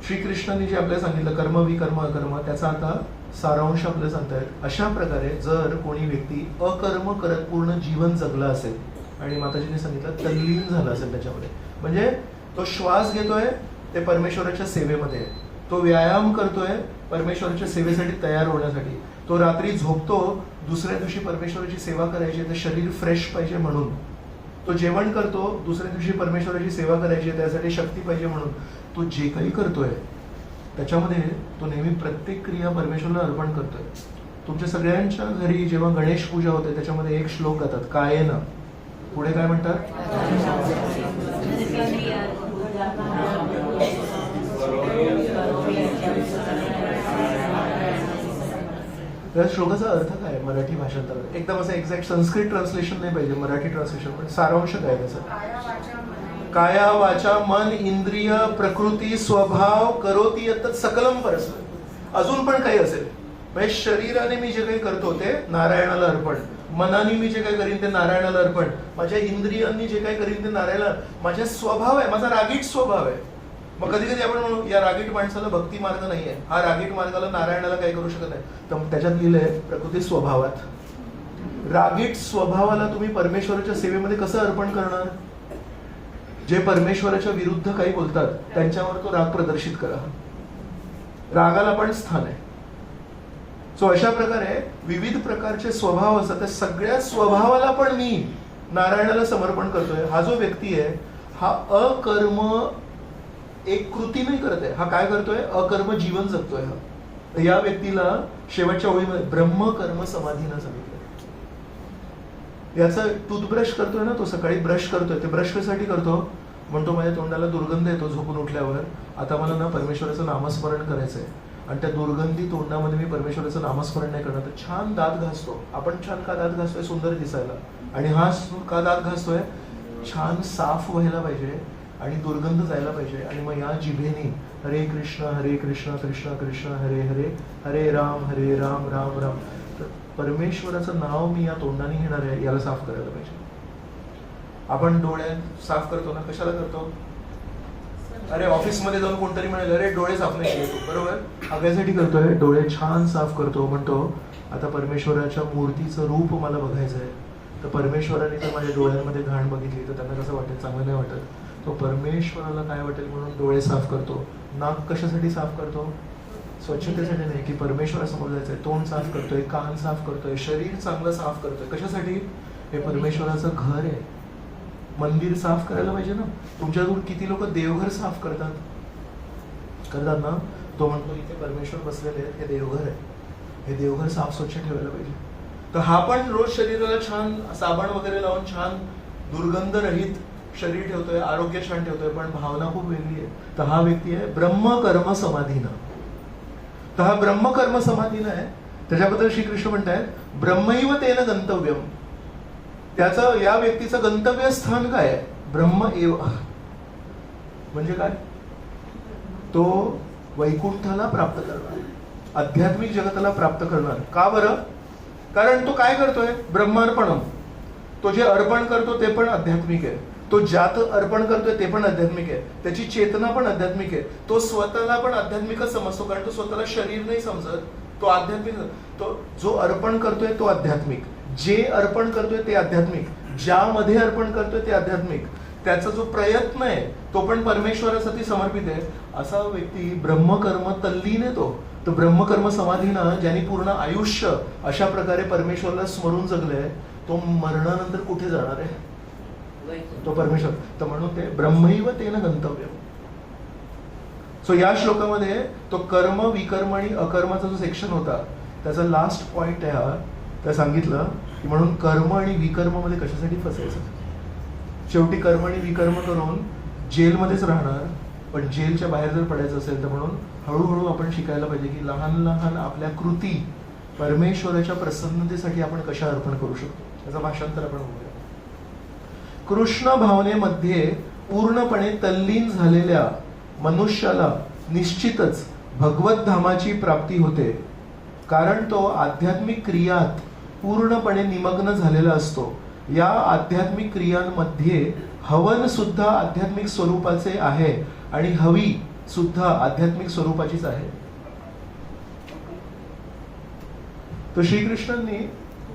Speaker 1: श्रीकृष्णांनी जे आपल्याला सांगितलं कर्म विकर्म अकर्म, त्याचा आता सारांश आपल्याला सांगतायत. अशा प्रकारे जर कोणी व्यक्ती अकर्म करत पूर्ण जीवन जगला असेल आणि माताजीने सांगितलं तल्लीन झाला असेल त्याच्यामध्ये, म्हणजे तो श्वास घेतोय ते परमेश्वराच्या सेवेमध्ये, तो व्यायाम करतोय परमेश्वराच्या सेवेसाठी तयार होण्यासाठी, तो रात्री झोपतो दुसऱ्या दिवशी परमेश्वराची सेवा करायची तर शरीर फ्रेश पाहिजे म्हणून, तो जेवण करतो दुसऱ्या दिवशी परमेश्वराची सेवा करायची त्यासाठी शक्ती पाहिजे म्हणून, तो जे काही करतोय त्याच्यामध्ये तो नेहमी प्रत्येक क्रिया परमेश्वराला अर्पण करतोय. तुमच्या सगळ्यांच्या घरी जेव्हा गणेश पूजा होते त्याच्यामध्ये एक श्लोक गातात कायेन, पुढे काय म्हणतात? त्या श्लोकाचा अर्थ काय मराठी भाषांतर? एकदम असं एक्झॅक्ट संस्कृत ट्रान्सलेशन नाही पाहिजे, मराठी ट्रान्सलेशन, पण सारांश काय त्याचा? काया वाचा मन इंद्रिय प्रकृती स्वभाव करोती यत् सकलम परस्पर. अजून पण काही असेल म्हणजे शरीराने मी जे काही करतो ते नारायणाला अर्पण, मनाने मी जे काही करीन ते नारायणाला अर्पण, माझ्या इंद्रियांनी जे काही करीन ते नारायणाला, माझा स्वभाव आहे, माझा रागीट स्वभाव आहे. मग कधी कधी आपण म्हणू या रागीट माणसाला भक्ती मार्ग नाहीये, हा रागीट मार्गाला नारायणाला काही करू शकत नाही. तर त्याच्यात लिहिलंय प्रकृती स्वभावात. रागीट स्वभावाला तुम्ही परमेश्वराच्या सेवेमध्ये कसं अर्पण करणार? जे परमेश्वराच्या विरुद्ध काही बोलतात त्यांच्यावर तो राग प्रदर्शित करा. रागाला पण स्थान आहे. सो अशा प्रकारे विविध प्रकारचे स्वभाव असतात, त्या सगळ्या स्वभावाला पण मी नारायणाला समर्पण करतोय. हा जो व्यक्ती आहे हा अकर्म एक कृती नाही करत आहे, हा काय करतोय? अकर्म जीवन जगतोय. हा तर या व्यक्तीला शेवटच्या ओळीमध्ये ब्रह्म कर्म समाधीनं सांगितलं. याचा टूथब्रश करतोय ना, तो सकाळी ब्रश करतोय, ते ब्रश कशासाठी करतो? म्हणतो माझ्या तोंडाला दुर्गंध येतो झोपून उठल्यावर, आता मला ना परमेश्वराचं नामस्मरण करायचंय आणि त्या दुर्गंधी तोंडामध्ये मी परमेश्वराचं नामस्मरण नाही करणार. तर छान दात घासतो. आपण छान का दात घासतोय? सुंदर दिसायला. आणि हा का दात घासतोय? छान साफ व्हायला पाहिजे आणि दुर्गंध जायला पाहिजे. आणि मग या जिभेने हरे कृष्ण कृष्ण कृष्ण हरे हरे, हरे राम राम राम. परमेश्वराचं नाव मी या तोंडाने घेणार आहे, याला साफ करायला पाहिजे. आपण डोळे साफ करतो ना, कशाला करतो? अरे ऑफिसमध्ये जाऊन कोणतरी म्हणाले अरे डोळे साफ नाही केले, बरोबर? आग्यासाठी करतोय. डोळे छान साफ करतो, म्हणतो आता परमेश्वराच्या मूर्तीचं रूप मला बघायचं आहे. तर परमेश्वराने जर माझ्या डोळ्यांमध्ये घाण बघितली तर त्यांना कसं वाटेल? चांगलं नाही वाटत. तो परमेश्वराला काय वाटेल म्हणून डोळे साफ करतो. नाक कशासाठी साफ करतो? स्वच्छतेसाठी नाही, की परमेश्वरासमोर जायचंय. तोंड साफ करतोय, कान साफ करतोय, शरीर चांगलं साफ करतोय. कशासाठी? हे परमेश्वराचं घर आहे. मंदिर साफ करायला पाहिजे ना. तुमच्याकडून किती लोक देवघर साफ करतात ना? तो म्हणतो इथे परमेश्वर बसलेले आहेत, हे देवघर आहे, हे देवघर साफ स्वच्छ ठेवायला पाहिजे. तर हा पण रोज शरीराला छान साबण वगैरे लावून छान दुर्गंध रहित शरीर ठेवतोय, आरोग्य छान ठेवतोय, पण भावना खूप वेगळी आहे. तर हा व्यक्ती आहे ब्रह्म कर्म समाधीनं. तर हा ब्रह्म कर्म समाधीनं आहे. त्याच्याबद्दल श्रीकृष्ण म्हणतायत ब्रह्मैव तेन गंतव्यम. त्याचं या व्यक्तीचं गंतव्य स्थान काय आहे? ब्रह्म एव. म्हणजे काय? तो वैकुंठाला प्राप्त करणार, आध्यात्मिक जगताला प्राप्त करणार. का बरं? कारण तो काय करतोय? ब्रह्मार्पणम. तो जे अर्पण करतो ते पण आध्यात्मिक आहे. तो ज्यात अर्पण करतोय ते पण आध्यात्मिक आहे. त्याची चेतना पण आध्यात्मिक आहे. तो स्वतःला पण आध्यात्मिकच समजतो, कारण तो स्वतःला शरीर नाही समजत, तो आध्यात्मिक. तो जो अर्पण करतोय तो आध्यात्मिक, जे अर्पण करतोय ते आध्यात्मिक, ज्यामध्ये अर्पण करतोय ते आध्यात्मिक. त्याचा जो प्रयत्न आहे तो पण परमेश्वरासाठी समर्पित आहे. असा व्यक्ती ब्रह्मकर्म तल्लीन येतो. तर ब्रह्मकर्म समाधीनं ज्यांनी पूर्ण आयुष्य अशा प्रकारे परमेश्वराला स्मरून जगलंय, तो मरणानंतर कुठे जाणार आहे? तो परमेश्वर. तर म्हणून ते ब्रह्मैव तेन गंतव्य. सो या श्लोकामध्ये तो कर्म विकर्म आणि अकर्माचा जो सेक्शन होता त्याचा लास्ट पॉइंट आहे हा. त्या सांगितलं की म्हणून कर्म आणि विकर्म मध्ये कशासाठी फसायचं? शेवटी कर्म आणि विकर्म करून जेलमध्येच राहणार, पण जेलच्या बाहेर जर पडायचं असेल तर म्हणून हळूहळू आपण शिकायला पाहिजे की लहान लहान आपल्या कृती परमेश्वराच्या प्रसन्नतेसाठी आपण कशा अर्पण करू शकतो. त्याचं भाषांतर आपण बघूया. कृष्ण भावनेमध्ये पूर्णपणे तल्लीन झालेल्या मनुष्याला निश्चितच भगवत धामाची प्राप्ती होते, कारण तो आध्यात्मिक क्रियात पूर्णपणे निमग्न झालेला असतो. या आध्यात्मिक क्रियांमध्ये हवन सुद्धा आध्यात्मिक स्वरूपाचे आहे आणि हवी सुद्धा आध्यात्मिक स्वरूपाचीच आहे. तर श्रीकृष्णांनी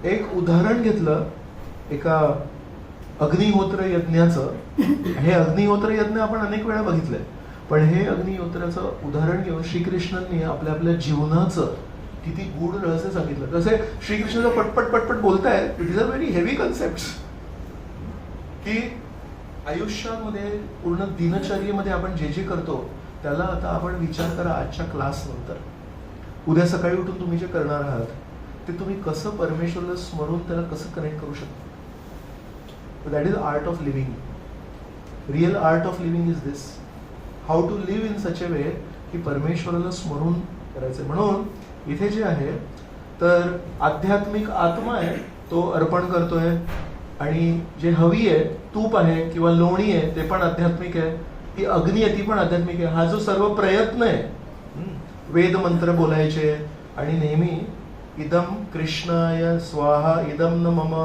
Speaker 1: एक उदाहरण घेतलं एका अग्निहोत्र यज्ञाचं. हे अग्निहोत्र यज्ञ आपण अनेक वेळा बघितलंय, पण हे अग्निहोत्राचं उदाहरण घेऊन श्रीकृष्णांनी आपल्या आपल्या जीवनाचं किती गूढ रहस्य सांगितलं. तसे श्रीकृष्ण पटपट पटपट बोलतायत, it is a very heavy concept की आयुष्यामध्ये पूर्ण दिनचर्येमध्ये आपण जे जे करतो त्याला आता आपण विचार करा. आजच्या क्लास नंतर उद्या सकाळी उठून तुम्ही जे करणार आहात ते तुम्ही कसं परमेश्वराला स्मरून त्याला कसं कनेक्ट करू शकता. That is art of living. Real art of living is this, how to live in such a way की परमेश्वराला स्मरून करायचं. म्हणून इथे जे आहे तर आध्यात्मिक आत्मा आहे तो अर्पण करतोय, आणि जे हवी आहे तूप आहे किंवा लोणी आहे ते पण आध्यात्मिक आहे, ती अग्नी आहे ती पण आध्यात्मिक आहे. हा जो सर्व प्रयत्न आहे, वेद मंत्र बोलायचे आणि नेहमी इदम कृष्णाय स्वाहा इदम न मम,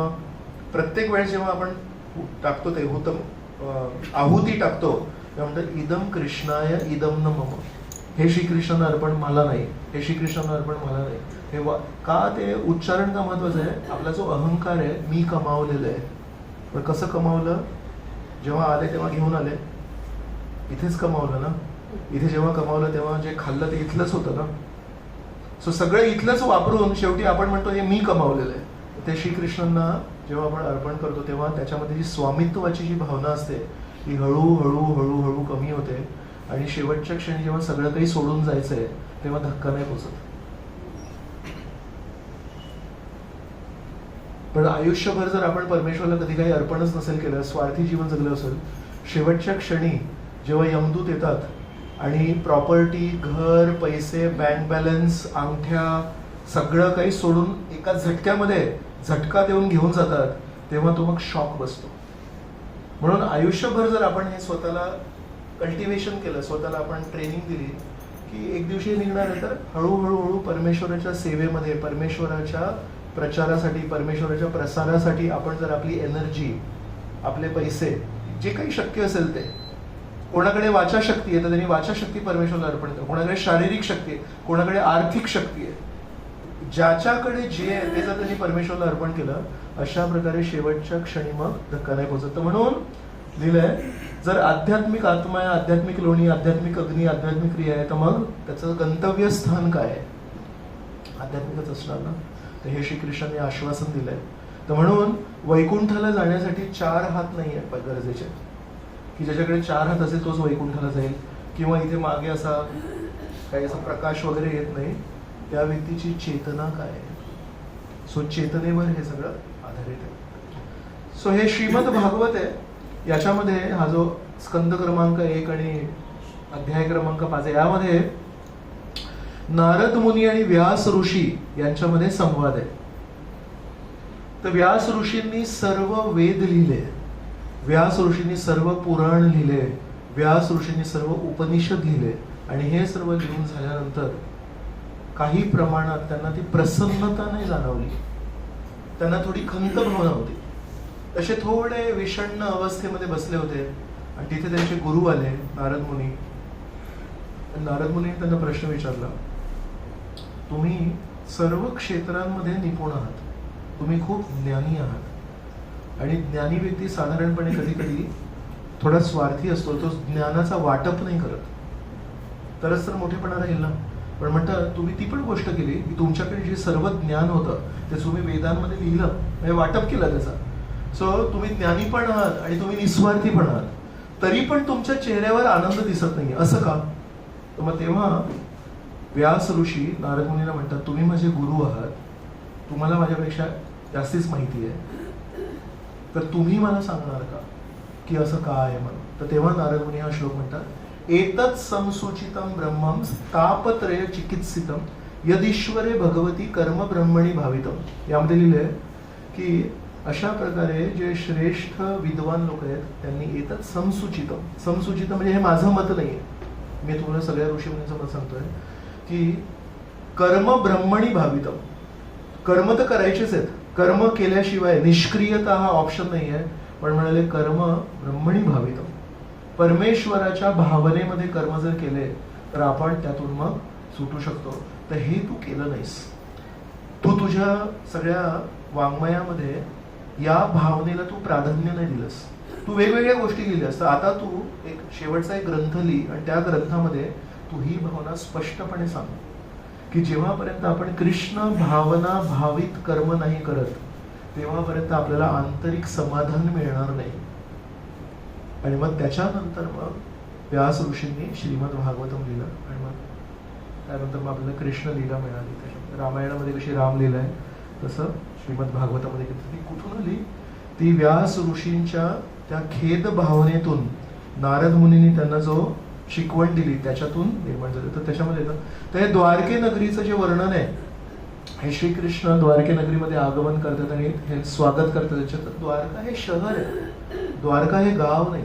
Speaker 1: प्रत्येक वेळेस जेव्हा आपण टाकतो ते आहुती टाकतो तेव्हा म्हणतात इदम कृष्णाय इदम न मम. हे श्रीकृष्णांना अर्पण मला नाही, हे श्रीकृष्णांना अर्पण मला नाही. हे का ते उच्चारण का महत्वाचं आहे. आपला जो अहंकार आहे मी कमावलेलं आहे, पण कसं कमावलं. जेव्हा आले तेव्हा घेऊन आले, इथेच कमावलं ना. इथे जेव्हा कमावलं तेव्हा जे खाल्लं ते इथलंच होतं ना. सो सगळं इथलंच वापरून शेवटी आपण म्हणतो हे मी कमावलेलं आहे. ते श्रीकृष्णांना जेव्हा आपण अर्पण करतो तेव्हा त्याच्यामध्ये जी स्वामित्वाची जी भावना असते ती हळूहळू हळूहळू कमी होते, आणि शेवटच्या क्षणी जेव्हा सगळं काही सोडून जायचंय तेव्हा धक्का नाही पोचत. पण आयुष्यभर जर आपण परमेश्वराला कधी काही अर्पणच नसेल केलं, स्वार्थी जीवन जगलं असेल, शेवटच्या क्षणी जेव्हा यमदूत येतात आणि प्रॉपर्टी, घर, पैसे, बँक बॅलन्स, अंगठ्या सगळं काही सोडून एका झटक्यामध्ये झटका देऊन घेऊन जातात, तेव्हा तो मग शॉक बसतो. म्हणून आयुष्यभर जर आपण हे स्वतःला कल्टिवेशन केलं, स्वतःला आपण ट्रेनिंग दिली की एक दिवशी निघणार आहे, तर हळूहळू परमेश्वराच्या सेवेमध्ये, परमेश्वराच्या प्रचारासाठी, परमेश्वराच्या प्रसारासाठी आपण जर आपली एनर्जी, आपले पैसे, जे काही शक्य असेल ते, कोणाकडे वाचा शक्ती आहे तर त्यांनी वाचा शक्ती परमेश्वराला अर्पण करा, कोणाकडे शारीरिक शक्ती आहे, कोणाकडे आर्थिक शक्ती आहे, ज्याच्याकडे जे आहे ते जर त्यांनी परमेश्वराला अर्पण केलं, अशा प्रकारे शेवटच्या क्षणी मग धक्का नाही पोचत. म्हणून लिहिलंय जर आध्यात्मिक आत्मा आहे, आध्यात्मिक लोणी, आध्यात्मिक अग्नी, आध्यात्मिक क्रिया आहे, तर मग त्याचं गंतव्य स्थान काय आहे. आध्यात्मिकच असणार ना. तर हे श्रीकृष्णांनी आश्वासन दिलंय. तर म्हणून वैकुंठाला जाण्यासाठी 4 हात नाही आहेत गरजेचे, की ज्याच्याकडे 4 हात असेल तोच वैकुंठाला जाईल, किंवा इथे मागे असा काही असा प्रकाश वगैरे येत नाही. त्या व्यक्तीची चेतना काय आहे. सो चेतनेवर हे सगळं आधारित आहे. सो हे श्रीमद भागवत आहे. याच्यामध्ये हा जो स्कंद क्रमांक 1 आणि अध्याय क्रमांक 5 आहे, यामध्ये नारद मुनी आणि व्यास ऋषी यांच्यामध्ये संवाद आहे. तर व्यास ऋषींनी सर्व वेद लिहिले, व्यास ऋषींनी सर्व पुराण लिहिले, व्यास ऋषींनी सर्व उपनिषद लिहिले, आणि हे सर्व लिहून झाल्यानंतर काही प्रमाणात त्यांना ती प्रसन्नता नाही जाणवली, त्यांना थोडी खंत भावना होती. तसे थोडे विषण्ण अवस्थेमध्ये बसले होते, आणि तिथे त्यांचे गुरु आले नारद मुनी. नारद मुनी त्यांना प्रश्न विचारला, तुम्ही सर्व क्षेत्रांमध्ये निपुण आहात, तुम्ही खूप ज्ञानी आहात, आणि ज्ञानी व्यक्ती साधारणपणे कधी कधी थोडा स्वार्थी असतो, तो ज्ञानाचा वाटप नाही करत, तरच तर मोठेपणा राहील ना. पण म्हणतात तुम्ही ती पण गोष्ट केली की तुमच्याकडे जे सर्व ज्ञान होतं ते तुम्ही वेदांमध्ये लिहिलं, म्हणजे वाटप केलं त्याचा. सो तुम्ही ज्ञानी पण आहात आणि तुम्ही निस्वार्थी पण आहात, तरी पण तुमच्या चेहऱ्यावर आनंद दिसत नाही, असं का. तर मग तेव्हा व्यास ऋषी नारद मुनींना म्हणतात, तुम्ही माझे गुरु आहात, तुम्हाला माझ्यापेक्षा जास्तीच माहिती आहे, तर तुम्ही मला सांगणार का की असं का आहे म्हणून. तर तेव्हा नारद मुनी हा श्लोक म्हणतात एतत् संसूचितं ब्रह्मं तापत्रय चिकित्सितं यदीश्वरे भगवती कर्म ब्रह्मणी भावितम. यामध्ये लिहिलंय की अशा प्रकारे जे श्रेष्ठ विद्वान लोक आहेत त्यांनी एतत् संसूचितं, संसूचितं म्हणजे हे माझं मत नाहीये, मी तुम्हाला सगळ्या ऋषीमुनींचं मत सांगतोय की कर्म ब्रह्मणी भावितम. कर्म तर करायचेच आहेत, कर्म केल्याशिवाय निष्क्रियता हा ऑप्शन नाही आहे, पण म्हणाले कर्म ब्रह्मणी भावितम, परमेश्वराच्या भावनेमध्ये कर्म जर केले तर आपण त्यातून मग सुटू शकतो. तर हे तू केलं नाहीस. तू तुझ्या सगळ्या वाङ्मयामध्ये या भावनेला तू प्राधान्य नाही दिलंस. तू वेगवेगळ्या गोष्टी लिहिल्यास. तर आता तू एक शेवटचा एक ग्रंथ लिही आणि त्या ग्रंथामध्ये तू ही भावना स्पष्टपणे सांग की जेव्हापर्यंत आपण कृष्ण भावना भावित कर्म नाही करत तेव्हापर्यंत आपल्याला आंतरिक समाधान मिळणार नाही. आणि मग त्याच्यानंतर मग व्यास ऋषींनी श्रीमद भागवतम लिहिलं आणि मग त्यानंतर मग आपल्याला कृष्ण लीला मिळाली. त्याच्यामध्ये रामायणामध्ये कशी रामलीला आहे तसं श्रीमद भागवतामध्ये ती कुठून आली? ती व्यास ऋषींच्या त्या खेद भावनेतून नारद मुनींनी त्यांना जो शिकवण दिली त्याच्यातून निर्माण झालं. तर त्याच्यामध्ये येतं तर हे द्वारके नगरीचं जे वर्णन आहे, हे श्रीकृष्ण द्वारके नगरीमध्ये आगमन करतात आणि हे स्वागत करतात. त्याच्यात द्वारका हे शहर आहे, द्वारका हे गाव नाही.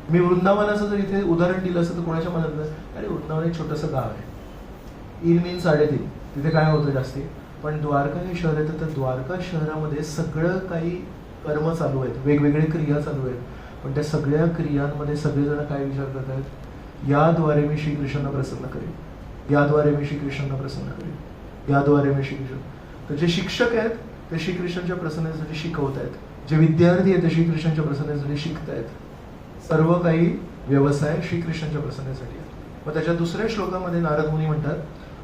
Speaker 1: मी वृंदावनाचं जर इथे उदाहरण दिलं असतं तर कोणाच्या मनात नाही, अरे वृंदावन एक छोटंसं गाव आहे, 3 3.5 तिथे काय होतं जास्ती. पण द्वारका हे शहर आहे. तर द्वारका शहरामध्ये सगळं काही कर्म चालू आहेत, वेगवेगळे क्रिया चालू आहेत. पण त्या सगळ्या क्रियांमध्ये सगळेजण काय विचार करत आहेत, याद्वारे मी श्रीकृष्णांना प्रसन्न करेन, याद्वारे मी श्रीकृष्णांना प्रसन्न करेन, याद्वारे मी श्रीकृष्ण. तर जे शिक्षक आहेत ते श्रीकृष्णांच्या प्रसन्नतेसाठी शिकवत आहेत, जे विद्यार्थी आहेत ते श्रीकृष्णांच्या प्रसन्नतेसाठी शिकतायत. सर्व काही व्यवसाय श्रीकृष्णांच्या प्रसन्नतेसाठी आहे. मग त्याच्या दुसऱ्या श्लोकामध्ये नारद मुनी म्हणतात,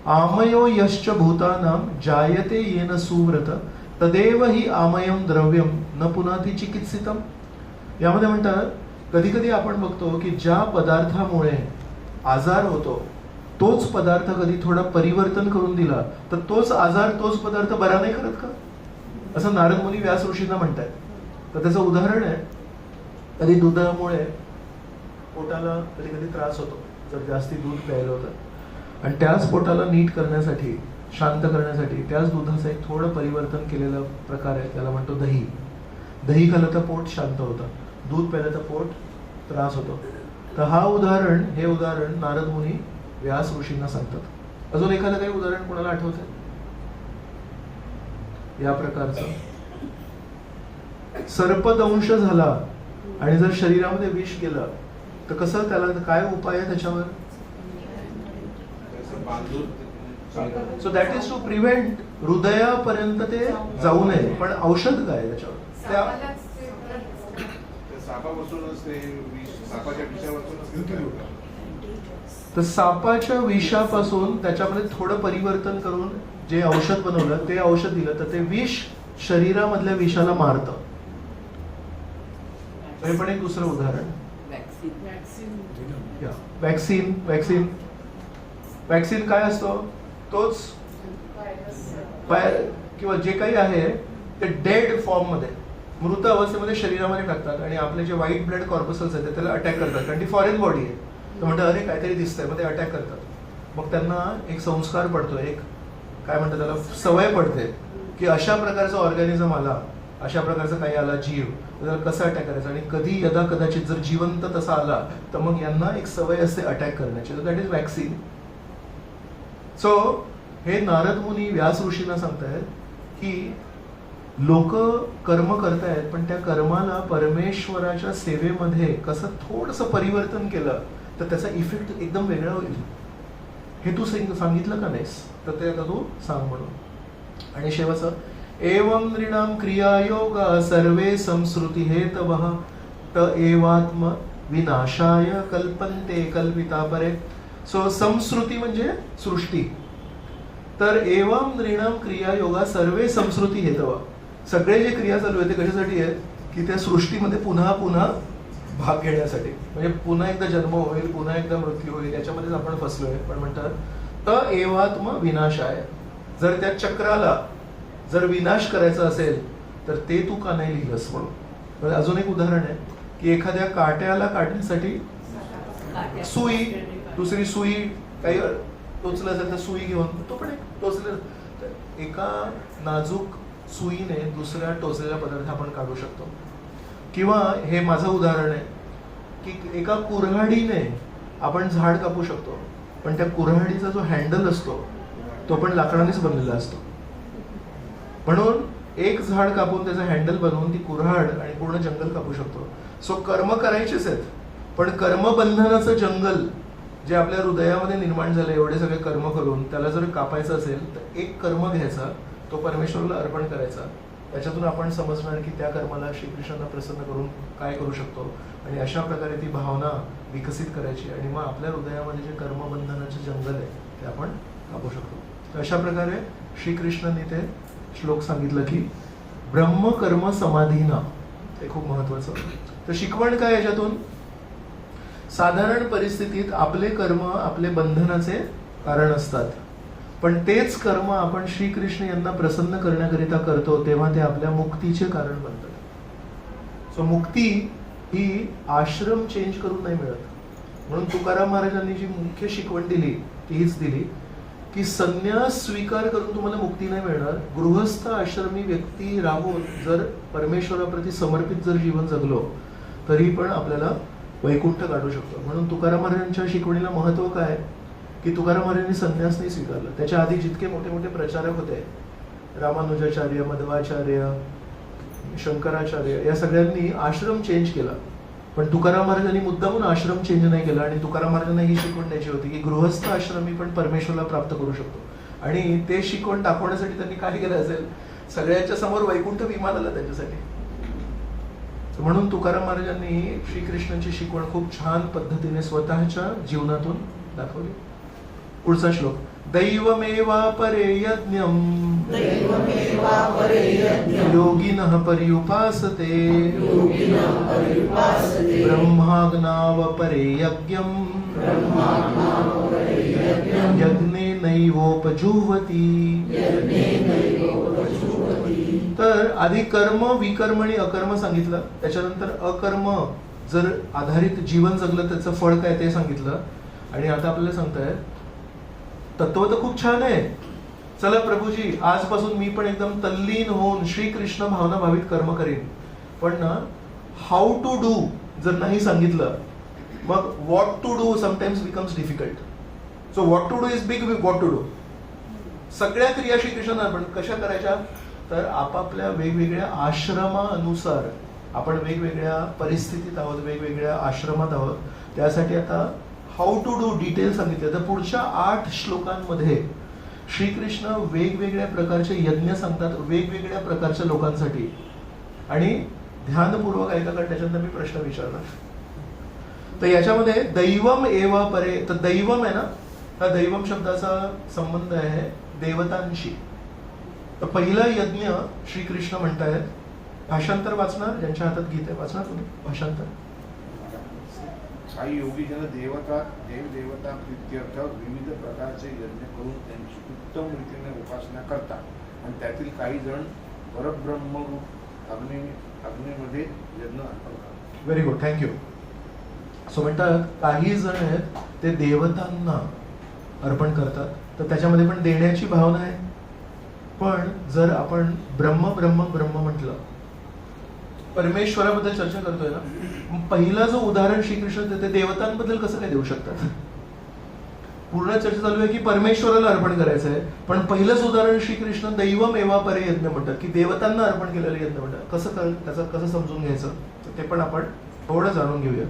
Speaker 1: आमयो यश्च भूतानां जायते येन सुव्रत तदेव हि आमयम द्रव्यम न पुनाति चिकित्सितम. यामध्ये म्हणतात कधी कधी आपण बघतो की ज्या पदार्थामुळे आजार होतो तोच पदार्थ कधी थोडा परिवर्तन करून दिला तर तोच आजार तोच पदार्थ बरा नाही करत का, असं नारद मुनी व्यास ऋषींना म्हणतात. तर त्याचं उदाहरण आहे, कधी दुधामुळे पोटाला कधी कधी त्रास होतो जर जास्ती दूध प्यायलं होतं, आणि त्याच पोटाला नीट करण्यासाठी शांत करण्यासाठी त्याच दुधाचं एक थोडं परिवर्तन केलेला प्रकार आहे, त्याला म्हणतो दही. दही खाल्लं तर पोट शांत होतं, दूध प्यायलं तर पोट त्रास होतो. तर हे उदाहरण नारद मुनी व्यास ऋषींना सांगतात. अजून एखादं काही उदाहरण कोणाला आठवतंय या प्रकारचं? सर्पदंश झाला आणि जर शरीरामध्ये विष गेलं तर कसं, त्याला काय उपाय आहे त्याच्यावर? So that is to prevent, हृदयापर्यंत ते जाऊ नये. पण औषध काय आहे त्याच्यावर? तर सापाच्या विषापासून त्याच्यामध्ये थोडं परिवर्तन करून जे औषध बनवलं ते औषध दिलं तर ते विष शरीरामधल्या विषाला मारतं. हे पण एक दुसरं उदाहरण. वॅक्सिन काय असतो? तोच किंवा जे काही आहे ते डेड फॉर्म मध्ये मृत अवस्थेमध्ये शरीरामध्ये टाकतात आणि आपले जे व्हाईट ब्लड कॉर्पसल्स आहेत त्याला अटॅक करतात, कारण ती फॉरेन बॉडी आहे. तर म्हणतात अरे काहीतरी दिसतंय, मग ते अटॅक करतात. मग त्यांना एक संस्कार पडतो, एक काय म्हणतात त्याला सवय पडते की अशा प्रकारचा ऑर्गॅनिझम आला, अशा प्रकारचा काही आला जीव, त्याला कसं अटॅक करायचं. आणि कधी यदा कदाचित जर जिवंत तसा आला तर मग यांना एक सवय असते अटॅक करण्याची. That is vaccine. सो हे नारद मुनी व्यास ऋषींना सांगतायत की लोक कर्म करतायत पण त्या कर्माला परमेश्वराच्या सेवेमध्ये कसं थोडंसं परिवर्तन केलं तर त्याचा इफेक्ट एकदम वेगळा होईल. हे तू सांगितलं का नाहीस? तर ते आता तू सांग म्हणून. आणि शेवटचं, एवं नृणाम क्रियायोगा सर्वे संस्कृती हेतवः त एवात्म विनाशाय कल्पन्ते कल्पिता परे. सो संस्कृती म्हणजे सृष्टी. तर एवं नृणाम क्रियायोगा सर्वे संस्कृती हेतवः, सगळे जे क्रिया चालू आहे ते कशासाठी आहेत की त्या सृष्टीमध्ये पुन्हा पुन्हा भाग घेण्यासाठी. म्हणजे पुन्हा एकदा जन्म होईल, पुन्हा एकदा मृत्यू होईल, याच्यामध्येच आपण फसलोय. पण म्हणतात त एवात्म विनाशाय, जर त्या चक्राला जर विनाश करायचा असेल तर ते तू का नाही लिहिलंस म्हणून. अजून एक उदाहरण आहे की एखाद्या काट्याला काटण्यासाठी सुई, दुसरी सुई, काही टोचलं असेल तर सुई घेऊन तो पण एक टोचलेला. तर एका नाजूक सुईने दुसऱ्या टोचलेला पदार्थ आपण काढू शकतो. किंवा हे माझं उदाहरण आहे की एका कुऱ्हाडीने आपण झाड कापू शकतो, पण त्या कुऱ्हाडीचा जो हँडल असतो तो पण लाकडानेच बनलेला असतो. म्हणून एक झाड कापून त्याचं हँडल बनवून ती कुऱ्हाड आणि पूर्ण जंगल कापू शकतो. सो कर्म करायचेच आहेत, पण कर्मबंधनाचं जंगल जे आपल्या हृदयामध्ये निर्माण झालं एवढे सगळे कर्म करून, त्याला जर कापायचं असेल तर एक कर्म घ्यायचा, तो परमेश्वराला अर्पण करायचा. त्याच्यातून आपण समजणार की त्या कर्माला श्रीकृष्णांना प्रसन्न करून काय करू शकतो, आणि अशा प्रकारे ती भावना विकसित करायची, आणि मग आपल्या हृदयामध्ये जे कर्मबंधनाचे जंगल आहे ते आपण कापू शकतो. तर अशा प्रकारे श्रीकृष्णांनी ते श्लोक सांगितलं की ब्रह्म कर्म समाधीना, ते खूप महत्वाचं. तर शिकवण काय याच्यातून? साधारण परिस्थितीत आपले कर्म आपले बंधनाचे कारण असतात, पण तेच कर्म आपण श्रीकृष्ण यांना प्रसन्न करण्याकरिता करतो तेव्हा ते आपल्या मुक्तीचे कारण बनतात. सो मुक्ती ही आश्रम चेंज करून नाही मिळत. म्हणून तुकाराम महाराजांनी जी मुख्य शिकवण दिली ती हीच दिली की संन्यास स्वीकार करून तुम्हाला मुक्ती नाही मिळणार. गृहस्थ आश्रमी व्यक्ती राहून जर परमेश्वराप्रती समर्पित जर जीवन जगलो तरी पण आपल्याला वैकुंठ काढू शकतो. म्हणून तुकाराम महाराजांच्या शिकवणीला महत्व काय की तुकाराम महाराजांनी संन्यास नाही स्वीकारला. त्याच्या आधी जितके मोठे मोठे प्रचारक होते, रामानुजाचार्य, मध्वाचार्य, शंकराचार्य, या सगळ्यांनी आश्रम चेंज केला, पण तुकाराम महाराजांनी मुद्दामून आश्रम चेंज नाही केला. आणि तुकाराम महाराजांना ही शिकवण द्यायची होती की गृहस्थ आश्रमी पण परमेश्वराला प्राप्त करू शकतो. आणि ते शिकवण दाखवण्यासाठी त्यांनी काय केलं असेल, सगळ्यांच्या समोर वैकुंठ विमान आला त्यांच्यासाठी. म्हणून तुकाराम महाराजांनी श्रीकृष्णांची शिकवण खूप छान पद्धतीने स्वतःच्या जीवनातून दाखवली. पुढचा श्लोक, दैवमेवापरे यज्ञं योगिनः पर्युपासते ब्रह्माग्नावपरे यज्ञं यज्ञेनैवोपजुह्वति. तर आधी कर्म, विकर्म आणि अकर्म सांगितलं, त्याच्यानंतर अकर्म जर आधारित जीवन जगलं त्याचं फळ काय ते सांगितलं, आणि आता आपल्याला सांगताय तत्व तर खूप छान आहे, चला प्रभूजी आजपासून मी पण एकदम तल्लीन होऊन श्रीकृष्ण भावना भावित कर्म करीन. पण ना हाऊ टू डू जर नाही सांगितलं, मग what to do sometimes becomes difficult. So what to do is big what to do. सगळ्या क्रिया श्रीकृष्णांना आपण कशा करायच्या, तर आपापल्या वेगवेगळ्या आश्रमानुसार आपण वेगवेगळ्या परिस्थितीत आहोत, वेगवेगळ्या आश्रमात आहोत. त्यासाठी आता हाऊ टू डू डिटेल सांगितले. तर पुढच्या 8 श्लोकांमध्ये श्रीकृष्ण वेगवेगळ्या प्रकारचे यज्ञ सांगतात वेगवेगळ्या प्रकारच्या लोकांसाठी. आणि ध्यानपूर्वक ऐका, कारण त्याच्यानंतर मी प्रश्न विचारणार. तर याच्यामध्ये दैवम एवा परे, तर दैवम आहे ना, त्या दैवम शब्दाचा संबंध आहे देवतांशी. तर पहिला यज्ञ श्रीकृष्ण म्हणतायत. भाषांतर वाचणार, ज्यांच्या हातात गीत आहे वाचणार तुम्ही भाषांतर.
Speaker 4: काही योगी जन देवता देवदेवता प्रीत्यर्थ विविध प्रकारचे यज्ञ करून त्यांची उत्तम रीतीने उपासना करतात, आणि त्यातील काही जण परब्रह्म अग्नीमध्ये यज्ञ अर्पण करतात.
Speaker 1: Very good, thank you. सो म्हणतात काही जण आहेत ते देवतांना अर्पण करतात, तर त्याच्यामध्ये पण देण्याची भावना आहे. पण जर आपण ब्रह्म ब्रह्म ब्रह्म म्हटलं, परमेश्वराबद्दल चर्चा करतोय ना, पहिला जो उदाहरण श्रीकृष्ण देते देवतांबद्दल कसं काय देऊ शकतात. पूर्ण चर्चा चालू आहे की परमेश्वराला अर्पण करायचं आहे, पण पहिलंच उदाहरण श्रीकृष्ण दैवम एवा परे यज्ञ म्हणतात की देवतांना अर्पण केलेलं यज्ञ म्हणतात. कसं त्याचं कसं समजून घ्यायचं ते पण आपण थोडं जाणून घेऊया.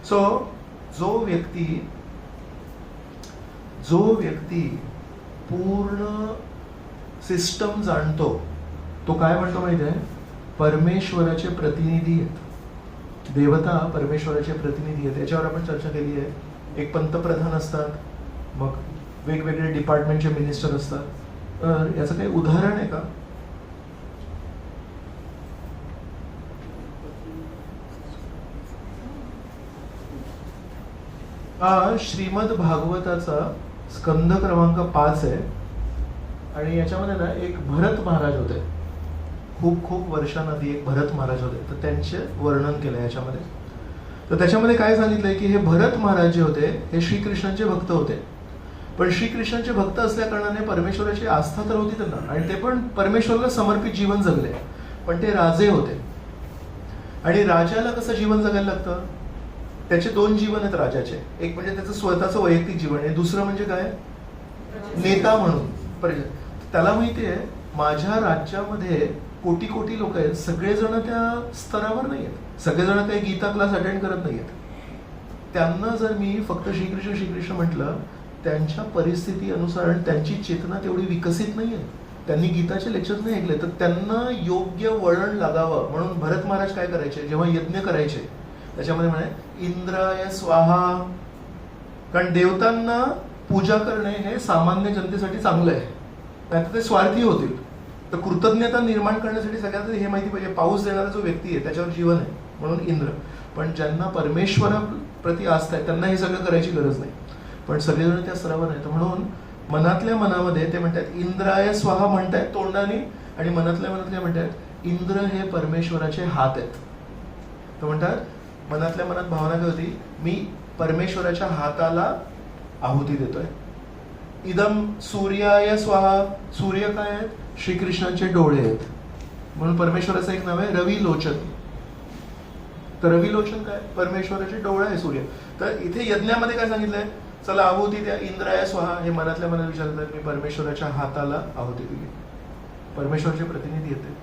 Speaker 1: सो जो व्यक्ती पूर्ण सिस्टम जाणतो तो काय म्हणतो माहिती आहे, परमेश्वराचे प्रतिनिधी आहेत. देवता परमेश्वराचे प्रतिनिधी आहेत. याच्यावर आपण चर्चा केली आहे. एक पंतप्रधान असतात, मग वेगवेगळे डिपार्टमेंटचे मिनिस्टर असतात. तर याचं काही उदाहरण आहे का? हा श्रीमद भागवताचा स्कंद क्रमांक 5 आहे. आणि याच्यामध्ये ना एक भरत महाराज होते. खूप खूप वर्षांआधी एक भरत महाराज होते, तर त्यांचे वर्णन केलं याच्यामध्ये. तर त्याच्यामध्ये काय सांगितलंय की हे भरत महाराज जे होते हे श्रीकृष्णांचे भक्त होते, पण श्रीकृष्णांचे भक्त असल्या कारणाने परमेश्वराची आस्था तर होती त्यांना आणि ते पण परमेश्वराला समर्पित जीवन जगले, पण ते राजे होते. आणि राजाला कसं जीवन जगायला लागतं? त्याचे दोन जीवन आहेत राजाचे. एक म्हणजे त्याचं स्वतःचं वैयक्तिक जीवन आहे, दुसरं म्हणजे काय, नेता म्हणून. त्याला माहिती आहे माझ्या राज्यामध्ये कोटी कोटी लोक आहेत, सगळेजण त्या स्तरावर नाही आहेत, सगळेजण काही गीता क्लास अटेंड करत नाहीयेत. त्यांना जर मी फक्त श्रीकृष्ण श्रीकृष्ण म्हटलं, त्यांच्या परिस्थिती अनुसार त्यांची चेतना तेवढी विकसित नाहीये, त्यांनी गीताचे लेक्चर नाही ऐकले, तर त्यांना योग्य वळण लागावं म्हणून भरत महाराज काय करायचे, जेव्हा यज्ञ करायचे त्याच्यामध्ये म्हणे इंद्राय स्वाहा. कारण देवतांना पूजा करणे हे सामान्य जनतेसाठी चांगलं आहे, नाहीतर ते स्वार्थी होतील. तर कृतज्ञता निर्माण करण्यासाठी सगळ्यात हे माहिती पाहिजे, पाऊस देणारा जो व्यक्ती आहे त्याच्यावर जीवन आहे म्हणून इंद्र. पण ज्यांना परमेश्वराप्रती आस्था आहे त्यांना हे सगळं करायची गरज नाही, पण सगळेजण त्या स्तरावर आहेत. म्हणून मनातल्या मनामध्ये ते म्हणतात इंद्राय स्वाहा म्हणतायत तोंडाने, आणि मनातल्या मनातल्या म्हणतात इंद्र हे परमेश्वराचे हात आहेत. तर म्हणतात मनातल्या मनात भावना काय होती, मी परमेश्वराच्या हाताला आहुती देतोय. इदम सूर्याय स्वाहा. सूर्य काय आहेत, श्रीकृष्णांचे डोळे आहेत, म्हणून परमेश्वराचं एक नाव आहे रविलोचन. तर रविलोचन काय, परमेश्वराचे डोळे आहे सूर्य. तर इथे यज्ञामध्ये काय सांगितलंय, चला आहुती द्या इंद्राय स्वाहा. हे मनातल्या मनात विचारतात, मी परमेश्वराच्या हाताला आहुती दिली, परमेश्वराचे प्रतिनिधी येते.